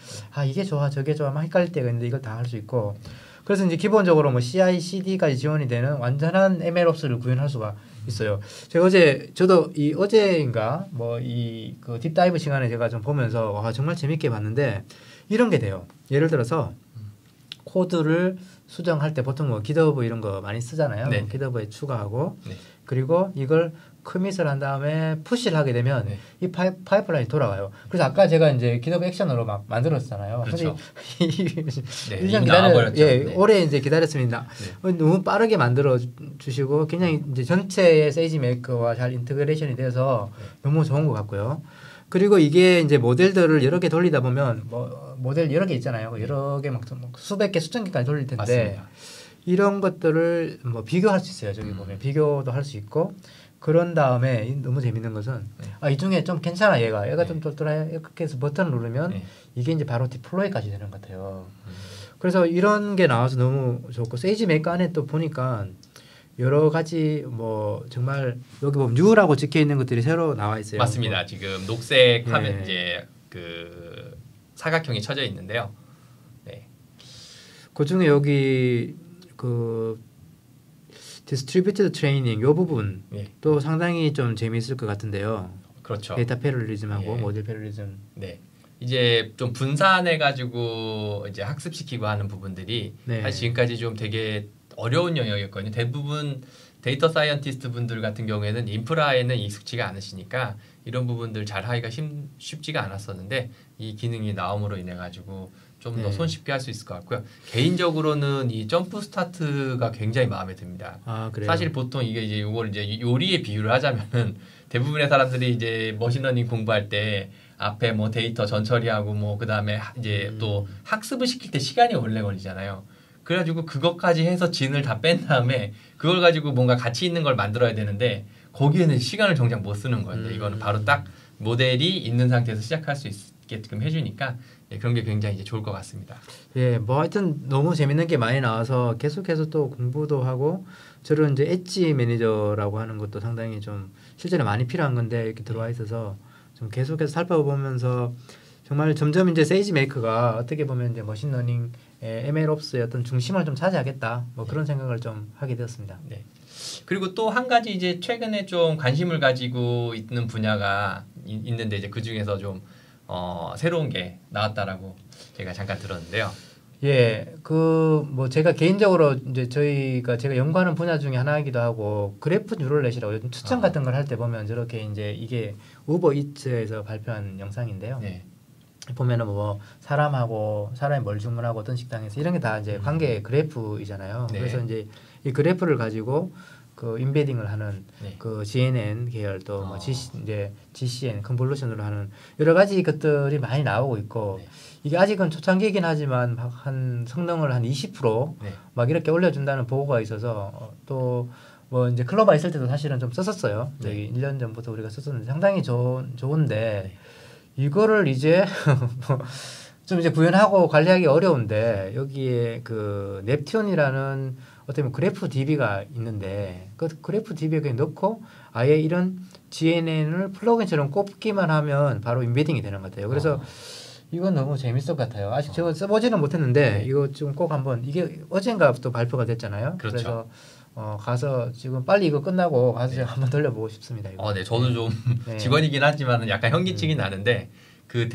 [SPEAKER 4] 이게 좋아 저게 좋아 막 헷갈릴 때가 있는데 이걸 다 할 수 있고 그래서 이제 기본적으로 뭐 CI/CD까지 지원이 되는 완전한 MLOps를 구현할 수가 있어요. 제가 저도 어제인가 뭐 이 그 딥다이브 시간에 제가 좀 보면서 정말 재밌게 봤는데 이런 게 돼요. 예를 들어서 코드를 수정할 때 보통 뭐 기더브 이런 거 많이 쓰잖아요.
[SPEAKER 3] 네.
[SPEAKER 4] 기더브에 추가하고
[SPEAKER 3] 네.
[SPEAKER 4] 그리고 이걸 커밋을 한 다음에 푸시를 하게 되면
[SPEAKER 3] 네.
[SPEAKER 4] 이 파이프라인이 돌아가요. 그래서 아까 제가 이제 기더브 액션으로 막 만들었잖아요.
[SPEAKER 3] 그렇죠. 네,
[SPEAKER 4] 1년
[SPEAKER 3] 나와버렸죠. 네.
[SPEAKER 4] 오래 이제 기다렸습니다. 너무 빠르게 만들어 주시고 굉장히 이제 전체의 세이지 메이커와 잘 인테그레이션이 돼서 너무 좋은 것 같고요. 그리고 이게 이제 모델들을 여러 개 돌리다 보면 뭐 모델 여러 개 있잖아요. 여러 개 막 수백 개, 수천 개까지 돌릴 텐데
[SPEAKER 3] 맞습니다.
[SPEAKER 4] 이런 것들을 뭐 비교할 수 있어요. 저기 보면 비교도 할 수 있고 그런 다음에 너무 재밌는 것은 이 중에 좀 괜찮아 얘가 좀 똘똘해 이렇게 해서 버튼을 누르면 이게 이제 바로 디플로이까지 되는 것 같아요. 그래서 이런 게 나와서 너무 좋고 세이지 메이커 안에 또 보니까 여러 가지 뭐 정말 여기 보면 뉴라고 적혀 있는 것들이 새로 나와 있어요.
[SPEAKER 3] 맞습니다. 지금 녹색 화면
[SPEAKER 4] 네.
[SPEAKER 3] 이제 그 사각형이 쳐져 있는데요. 네.
[SPEAKER 4] 그 중에 여기 그 디스트리뷰티드 트레이닝 요 부분 또 상당히 좀 재미있을 것 같은데요.
[SPEAKER 3] 그렇죠.
[SPEAKER 4] 데이터 패러리즘하고
[SPEAKER 3] 예.
[SPEAKER 4] 모델 패러리즘.
[SPEAKER 3] 네. 이제 좀 분산해 가지고 이제 학습시키고 하는 부분들이 사실 지금까지 좀 되게 어려운 영역이었거든요. 대부분 데이터 사이언티스트 분들 같은 경우에는 인프라에는 익숙지가 않으시니까 이런 부분들 잘 하기가 쉽지가 않았었는데 이 기능이 나옴으로 인해 가지고 좀 더
[SPEAKER 4] 네.
[SPEAKER 3] 손쉽게 할 수 있을 것 같고요. 개인적으로는 이 점프 스타트가 굉장히 마음에 듭니다.
[SPEAKER 4] 아 그래요.
[SPEAKER 3] 사실 보통 이게 이제 이걸 이제 요리에 비유를 하자면은 대부분의 사람들이 이제 머신러닝 공부할 때 앞에 뭐 데이터 전처리하고 뭐 그다음에 이제 또 학습을 시킬 때 시간이 오래 걸리잖아요. 그래가지고 그것까지 해서 진을 다 뺀 다음에 그걸 가지고 뭔가 가치 있는 걸 만들어야 되는데 거기에는 시간을 정작 못 쓰는 건데 이거는 바로 딱 모델이 있는 상태에서 시작할 수 있게끔 해주니까 예, 그런 게 굉장히 이제 좋을 것 같습니다.
[SPEAKER 4] 예, 뭐 하여튼 너무 재밌는 게 많이 나와서 계속해서 또 공부도 하고 저런 이제 엣지 매니저라고 하는 것도 상당히 좀 실제로 많이 필요한 건데 이렇게 들어와 있어서 좀 계속해서 살펴보면서 정말 점점 이제 세이지 메이커가 어떻게 보면 이제 머신러닝 MLOps의 어떤 중심을 좀 차지하겠다 뭐 그런 생각을 좀 하게 되었습니다.
[SPEAKER 3] 네. 그리고 또 한 가지 이제 최근에 좀 관심을 가지고 있는 분야가 있는데 이제 그 중에서 좀 새로운 게 나왔다라고 제가 잠깐 들었는데요.
[SPEAKER 4] 예, 그 뭐 제가 개인적으로 이제 제가 연구하는 분야 중에 하나이기도 하고 그래프 뉴럴넷이라고 요즘 추천 같은 걸 할 때 보면 저렇게 이제 이게 우버이츠에서 발표한 영상인데요.
[SPEAKER 3] 네.
[SPEAKER 4] 보면은 뭐 사람이 뭘 주문하고 어떤 식당에서 이런 게 다 이제 관계 그래프이잖아요.
[SPEAKER 3] 네.
[SPEAKER 4] 그래서 이제 이 그래프를 가지고 그 인베딩을 하는
[SPEAKER 3] 네.
[SPEAKER 4] 그 GNN 계열 또 뭐 이제 GCN 컨볼루션으로 하는 여러 가지 것들이 많이 나오고 있고
[SPEAKER 3] 네.
[SPEAKER 4] 이게 아직은 초창기이긴 하지만 한 성능을 한 20%
[SPEAKER 3] 네.
[SPEAKER 4] 막 이렇게 올려준다는 보고가 있어서 또 뭐 이제 클로바 있을 때도 사실은 좀 썼었어요.
[SPEAKER 3] 네.
[SPEAKER 4] 저기 1년 전부터 우리가 썼었는데 상당히 좋은데 이거를 이제 좀 이제 구현하고 관리하기 어려운데 여기에 그 넵튠이라는 어떻게 보면 그래프 DB가 있는데 그 그래프 DB에 그냥 넣고 아예 이런 GNN을 플러그인처럼 꼽기만 하면 바로 인베딩이 되는 것 같아요. 그래서 이건 너무 재밌을 것 같아요. 아직 제가 써보지는 못했는데
[SPEAKER 3] 네.
[SPEAKER 4] 이거 좀 꼭 한번 이게 어젠가 또 발표가 됐잖아요.
[SPEAKER 3] 그렇죠.
[SPEAKER 4] 그래서 가서 지금 빨리 이거 끝나고 가서
[SPEAKER 3] 네.
[SPEAKER 4] 제가 한번 돌려보고 싶습니다. 이거.
[SPEAKER 3] 네, 저도 좀
[SPEAKER 4] 네.
[SPEAKER 3] 직원이긴 하지만 약간 현기증이 나는데 그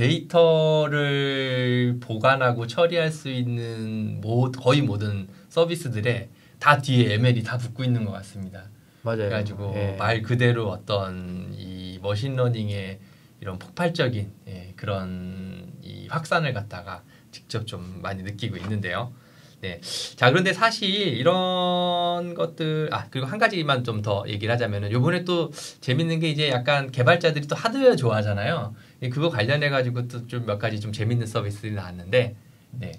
[SPEAKER 3] 데이터를 보관하고 처리할 수 있는 거의 모든 서비스들에 다 뒤에 ML이 다 붙고 있는 것 같습니다.
[SPEAKER 4] 맞아요.
[SPEAKER 3] 그래가지고
[SPEAKER 4] 예.
[SPEAKER 3] 말 그대로 어떤 이 머신러닝의 이런 폭발적인 그런 이 확산을 갖다가 직접 좀 많이 느끼고 있는데요. 네. 자, 그런데 사실 이런 것들, 그리고 한 가지만 좀 더 얘기를 하자면은, 요번에 또 재밌는 게 이제 약간 개발자들이 또 하드웨어 좋아하잖아요. 그거 관련해가지고 또 좀 몇 가지 좀 재밌는 서비스들이 나왔는데, 네.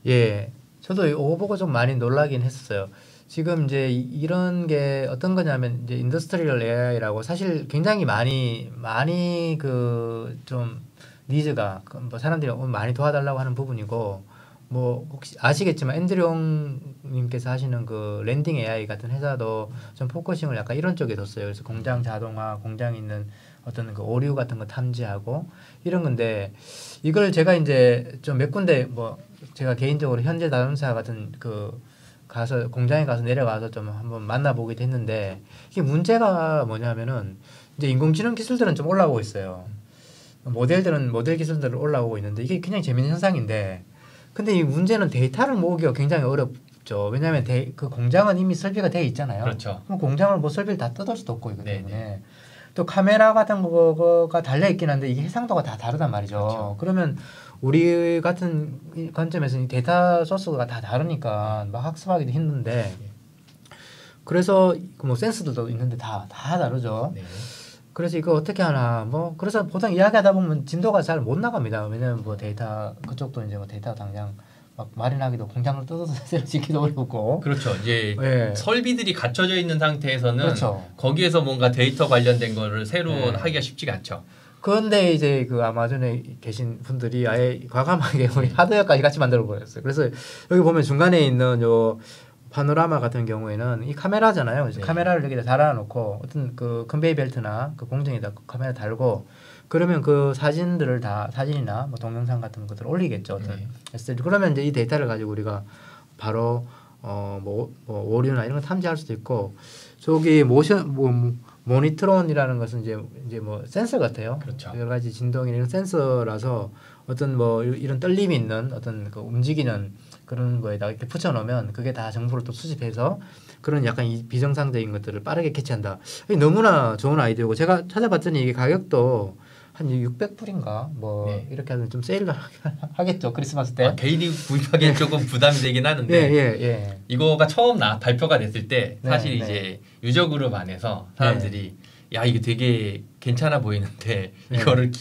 [SPEAKER 4] 예. 저도 이거 보고 좀 많이 놀라긴 했었어요. 지금 이제 이런 게 어떤 거냐면 이제 인더스트리얼 AI라고 사실 굉장히 많이 그 좀 니즈가 뭐 사람들이 많이 도와달라고 하는 부분이고 뭐 혹시 아시겠지만 앤드류님께서 하시는 그 랜딩 AI 같은 회사도 좀 포커싱을 약간 이런 쪽에 뒀어요. 그래서 공장 자동화, 공장에 있는 어떤 그 오류 같은 거 탐지하고 이런 건데 이걸 제가 이제 좀 몇 군데 뭐 제가 개인적으로 현재 다음사 같은 그 가서 공장에 가서 내려가서 좀 한번 만나보기도 했는데 이게 문제가 뭐냐면은 이제 인공지능 기술들은 좀 올라오고 있어요. 모델 기술들은 올라오고 있는데 이게 그냥 재밌는 현상인데 근데 이 문제는 데이터를 모으기가 굉장히 어렵죠. 왜냐하면 그 공장은 이미 설비가 되어 있잖아요.
[SPEAKER 3] 그렇죠.
[SPEAKER 4] 그럼 공장을 뭐 설비를 다 뜯을 수도 없고 이기
[SPEAKER 3] 네네.
[SPEAKER 4] 때문에 또 카메라 같은 거가 달려 있긴 한데 이게 해상도가 다 다르단 말이죠.
[SPEAKER 3] 그렇죠.
[SPEAKER 4] 그러면 우리 같은 관점에서 이 데이터 소스가 다 다르니까 막 학습하기도 힘든데 그래서 뭐 센서들도 있는데 다 다르죠.
[SPEAKER 3] 네.
[SPEAKER 4] 그래서 이거 어떻게 하나 뭐 그래서 보통 이야기하다 보면 진도가 잘 못 나갑니다. 왜냐면 뭐 데이터 그쪽도 이제 뭐 데이터 당장 막 마련하기도 공장을 뜯어서 새로 짓기도 어렵고
[SPEAKER 3] 그렇죠. 이제
[SPEAKER 4] 네.
[SPEAKER 3] 설비들이 갖춰져 있는 상태에서는
[SPEAKER 4] 그렇죠.
[SPEAKER 3] 거기에서 뭔가 데이터 관련된 거를 새로
[SPEAKER 4] 네.
[SPEAKER 3] 하기가 쉽지가 않죠.
[SPEAKER 4] 그런데 이제 그 아마존에 계신 분들이 아예 과감하게 우리 하드웨어까지 같이 만들어 버렸어요. 그래서 여기 보면 중간에 있는 요 파노라마 같은 경우에는 이 카메라잖아요. 그래서
[SPEAKER 3] 네.
[SPEAKER 4] 카메라를 여기다 달아놓고 어떤 그 컨베이 벨트나 그 공정에다 카메라 달고 그러면 그 사진들을 다 사진이나 뭐 동영상 같은 것들을 올리겠죠. 어떤
[SPEAKER 3] 네.
[SPEAKER 4] SD. 그러면 이제 이 데이터를 가지고 우리가 바로 뭐 오류나 이런 걸 탐지할 수도 있고 저기 모니트론이라는 것은 이제 뭐 센서 같아요.
[SPEAKER 3] 그렇죠.
[SPEAKER 4] 여러 가지 진동이나 이런 센서라서 어떤 뭐 이런 떨림이 있는 어떤 그 움직이는 그런 거에다가 이렇게 붙여놓으면 그게 다 정보를 또 수집해서 그런 약간 비정상적인 것들을 빠르게 캐치한다. 너무나 좋은 아이디어고 제가 찾아봤더니 이게 가격도 한 600불인가 뭐
[SPEAKER 3] 네.
[SPEAKER 4] 이렇게 하면 좀 세일을 하겠죠 크리스마스 때.
[SPEAKER 3] 개인이 구입하기엔 조금 부담이 되긴 하는데
[SPEAKER 4] 예.
[SPEAKER 3] 이거가 처음 발표가 됐을 때
[SPEAKER 4] 네,
[SPEAKER 3] 사실
[SPEAKER 4] 네.
[SPEAKER 3] 이제 유저 그룹 안에서 사람들이 야 이거 되게 괜찮아 보이는데
[SPEAKER 4] 네.
[SPEAKER 3] 이거를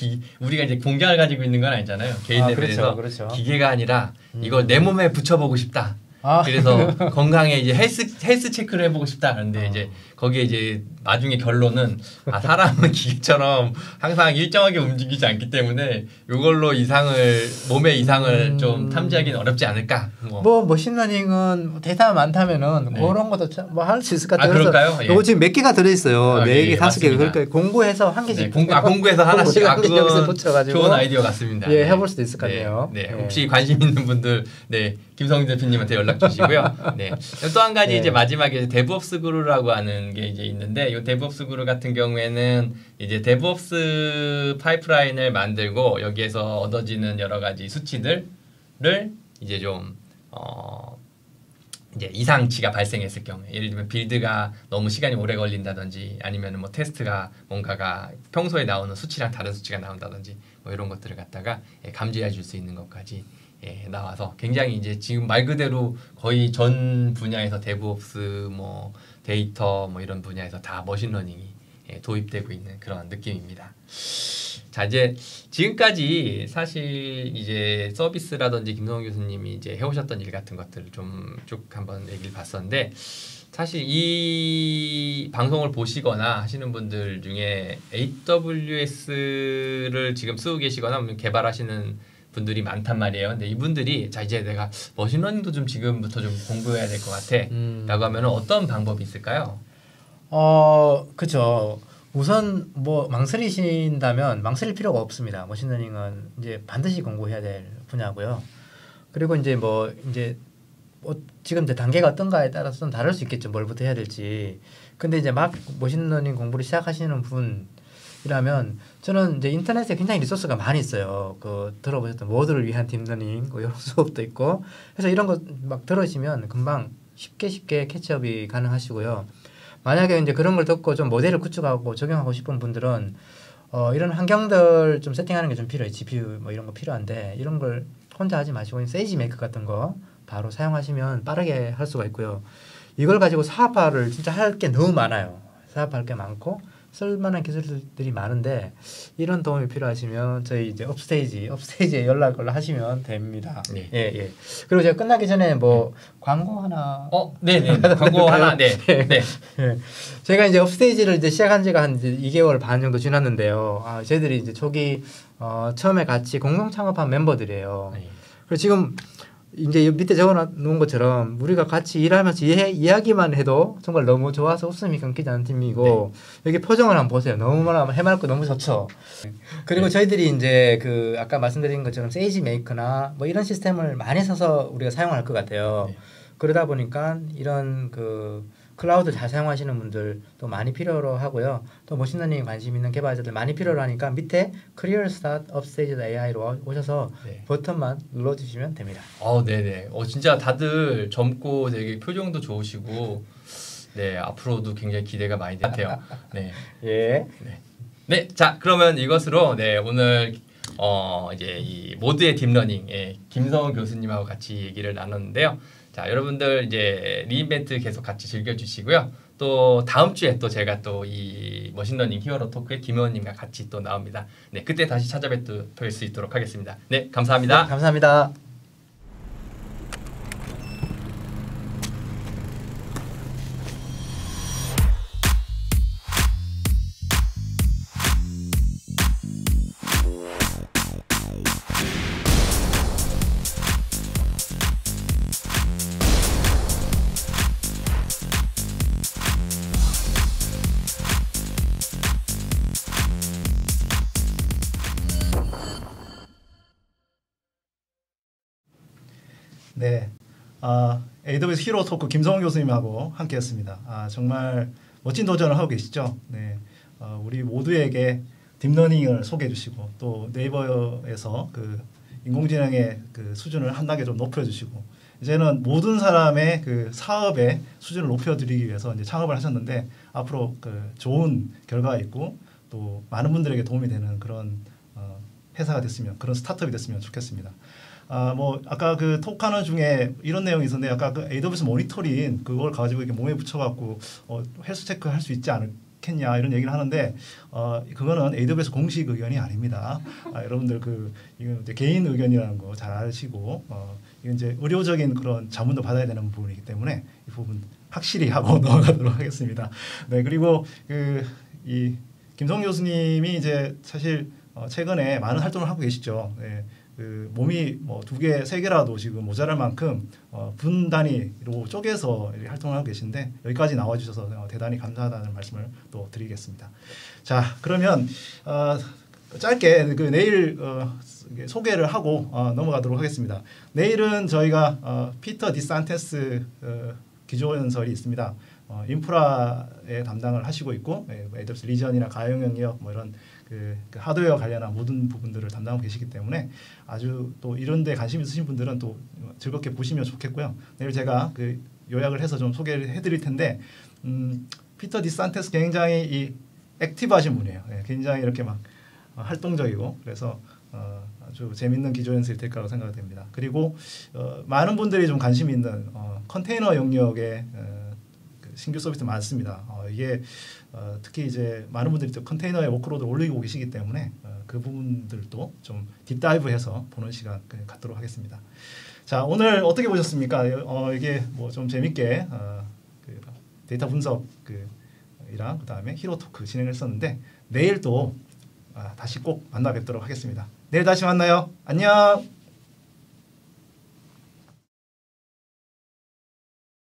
[SPEAKER 3] 우리가 이제 공장을 가지고 있는 건 아니잖아요. 개인 레벨에서
[SPEAKER 4] 그렇죠.
[SPEAKER 3] 기계가 아니라 이걸 내 몸에 붙여보고 싶다. 그래서 건강에 이제 헬스 체크를 해보고 싶다. 그런데 이제 거기에 이제 나중에 결론은 사람은 기계처럼 항상 일정하게 움직이지 않기 때문에 이걸로 몸의 이상을 좀 탐지하기는 어렵지 않을까.
[SPEAKER 4] 뭐 머신러닝은 데이터가 많다면은
[SPEAKER 3] 네.
[SPEAKER 4] 그런 것도 뭐 할 수 있을 것 같아요.
[SPEAKER 3] 그럴까요?
[SPEAKER 4] 이거 지금 몇 개가 들어있어요. 4개,
[SPEAKER 3] 예,
[SPEAKER 4] 5개.
[SPEAKER 3] 맞습니다.
[SPEAKER 4] 그러니까 공부해서 한 개씩.
[SPEAKER 3] 공구에서 하나씩
[SPEAKER 4] 여기서 붙여가지고
[SPEAKER 3] 좋은 아이디어 같습니다.
[SPEAKER 4] 예, 해볼 수도 있을 것 같네요.
[SPEAKER 3] 네. 혹시 관심 있는 분들 김성희 대표님한테 연락 주시고요. 네. 또 한 가지
[SPEAKER 4] 네.
[SPEAKER 3] 이제 마지막에 데브옵스 그루라고 하는 게 이제 있는데 이 데브옵스 그루 같은 경우에는 이제 데브옵스 파이프라인을 만들고 여기에서 얻어지는 여러 가지 수치들을 이제 좀 이제 이상치가 발생했을 경우에 예를 들면 빌드가 너무 시간이 오래 걸린다든지 아니면 뭐 테스트가 뭔가가 평소에 나오는 수치랑 다른 수치가 나온다든지 뭐 이런 것들을 갖다가 감지해 줄 수 있는 것까지 나와서 굉장히 이제 지금 말 그대로 거의 전 분야에서 데브옵스 뭐 데이터 뭐 이런 분야에서 다 머신러닝이 도입되고 있는 그런 느낌입니다. 자 이제 지금까지 사실 이제 서비스라든지 김성훈 교수님이 이제 해오셨던 일 같은 것들을 좀 쭉 한번 얘기를 봤었는데 사실 이 방송을 보시거나 하시는 분들 중에 AWS를 지금 쓰고 계시거나 개발하시는 분들이 많단 말이에요. 근데 이분들이 자 이제 내가 머신러닝도 좀 지금부터 좀 공부해야 될 것 같아라고 하면은 어떤 방법이 있을까요?
[SPEAKER 4] 그렇죠. 우선 뭐 망설이신다면 망설일 필요가 없습니다. 머신러닝은 이제 반드시 공부해야 될 분야고요. 그리고 이제 지금 이제 단계가 어떤가에 따라서 좀 다를 수 있겠죠. 뭘부터 해야 될지. 근데 이제 막 머신러닝 공부를 시작하시는 분이라면 저는 이제 인터넷에 굉장히 리소스가 많이 있어요. 들어보셨던 모두를 위한 딥러닝 이런 수업도 있고. 그래서 이런 거 막 들으시면 금방 쉽게 캐치업이 가능하시고요. 만약에 이제 그런 걸 듣고 좀 모델을 구축하고 적용하고 싶은 분들은 이런 환경들 좀 세팅하는 게 좀 필요해요. GPU 뭐 이런 거 필요한데 이런 걸 혼자 하지 마시고 세이지메이커 같은 거 바로 사용하시면 빠르게 할 수가 있고요. 이걸 가지고 사업화를 진짜 할 게 너무 많아요. 사업할 게 많고 쓸만한 기술들이 많은데 이런 도움이 필요하시면 저희 이제 업스테이지에 연락을 하시면 됩니다.
[SPEAKER 3] 네.
[SPEAKER 4] 예. 그리고 제가 끝나기 전에 뭐 광고 하나.
[SPEAKER 3] 네네. 광고 하나. 네.
[SPEAKER 4] 제가 이제 업스테이지를 이제 시작한 지가 한 이제 2개월 반 정도 지났는데요. 저희들이 이제 초기 처음에 같이 공동 창업한 멤버들이에요.
[SPEAKER 3] 네.
[SPEAKER 4] 그리고 지금 이제 밑에 적어놓은 것처럼 우리가 같이 일하면서 이야기만 해도 정말 너무 좋아서 웃음이 끊기지 않는 팀이고 여기 표정을 한번 보세요. 너무나 해맑고 너무 좋죠. 그리고 저희들이 이제 아까 말씀드린 것처럼 세이지 메이커나 뭐 이런 시스템을 많이 써서 우리가 사용할 것 같아요. 그러다 보니까 이런 클라우드 잘 사용하시는 분들도 많이 필요로 하고요. 또 머신러닝에 관심 있는 개발자들 많이 필요로 하니까 밑에 Career Start Upstage.ai로 오셔서 버튼만 눌러주시면 됩니다.
[SPEAKER 3] 네네. 진짜 다들 젊고 되게 표정도 좋으시고 앞으로도 굉장히 기대가 많이 되네요. 네.
[SPEAKER 4] 예.
[SPEAKER 3] 네. 자 그러면 이것으로 오늘 이제 이 모드의 딥러닝 김성훈 교수님하고 같이 얘기를 나눴는데요. 자, 여러분들 이제 리인벤트 계속 같이 즐겨주시고요. 또 다음 주에 또 제가 또 이 머신러닝 히어로 토크에 김 의원님과 같이 또 나옵니다. 네, 그때 다시 찾아뵐 수 있도록 하겠습니다. 네, 감사합니다.
[SPEAKER 4] 네, 감사합니다.
[SPEAKER 1] 네, AWS 히어로 토크 김성훈 교수님하고 함께했습니다. 정말 멋진 도전을 하고 계시죠. 네, 우리 모두에게 딥러닝을 소개해주시고 또 네이버에서 인공지능의 수준을 한 단계 좀 높여주시고 이제는 모든 사람의 사업의 수준을 높여드리기 위해서 이제 창업을 하셨는데 앞으로 좋은 결과가 있고 또 많은 분들에게 도움이 되는 그런 회사가 됐으면, 그런 스타트업이 됐으면 좋겠습니다. 뭐 아까 그 톡하는 중에 이런 내용이 있었는데, 아까 그 AWS 모니터링 그걸 가지고 이렇게 몸에 붙여갖고 헬스 체크 할 수 있지 않겠냐 이런 얘기를 하는데, 그거는 AWS 공식 의견이 아닙니다. 여러분들 이건 이제 개인 의견이라는 거 잘 아시고, 이건 이제 의료적인 그런 자문도 받아야 되는 부분이기 때문에 이 부분 확실히 하고 넘어가도록 하겠습니다. 네, 그리고 이 김성 교수님이 이제 사실 최근에 많은 활동을 하고 계시죠. 네, 몸이 뭐 2개, 3개라도 지금 모자랄 만큼 분 단위로 쪼개서 이렇게 활동을 하고 계신데, 여기까지 나와주셔서 대단히 감사하다는 말씀을 또 드리겠습니다. 자, 그러면 짧게 내일 소개를 하고 넘어가도록 하겠습니다. 내일은 저희가 피터 디산테스 기조연설이 있습니다. 인프라에 담당을 하시고 있고, AWS 리전이나 가용 영역 뭐 이런 그 하드웨어 관련한 모든 부분들을 담당하고 계시기 때문에 아주 또 이런 데 관심 있으신 분들은 또 즐겁게 보시면 좋겠고요. 내일 제가 요약을 해서 좀 소개를 해드릴 텐데, 피터 디산테스 굉장히 이 액티브하신 분이에요. 굉장히 이렇게 막 활동적이고, 그래서 아주 재밌는 기조연설이 될 거라고 생각됩니다. 그리고 많은 분들이 좀 관심이 있는 컨테이너 영역에 신규 서비스 많습니다. 이게 특히 이제 많은 분들이 또 컨테이너에 워크로드를 올리고 계시기 때문에 그 부분들도 좀 딥다이브해서 보는 시간 갖도록 하겠습니다. 자, 오늘 어떻게 보셨습니까? 이게 뭐 좀 재밌게 데이터 분석 이랑 그다음에 히로 토크 진행을 했었는데, 내일 또 다시 꼭 만나 뵙도록 하겠습니다. 내일 다시 만나요. 안녕.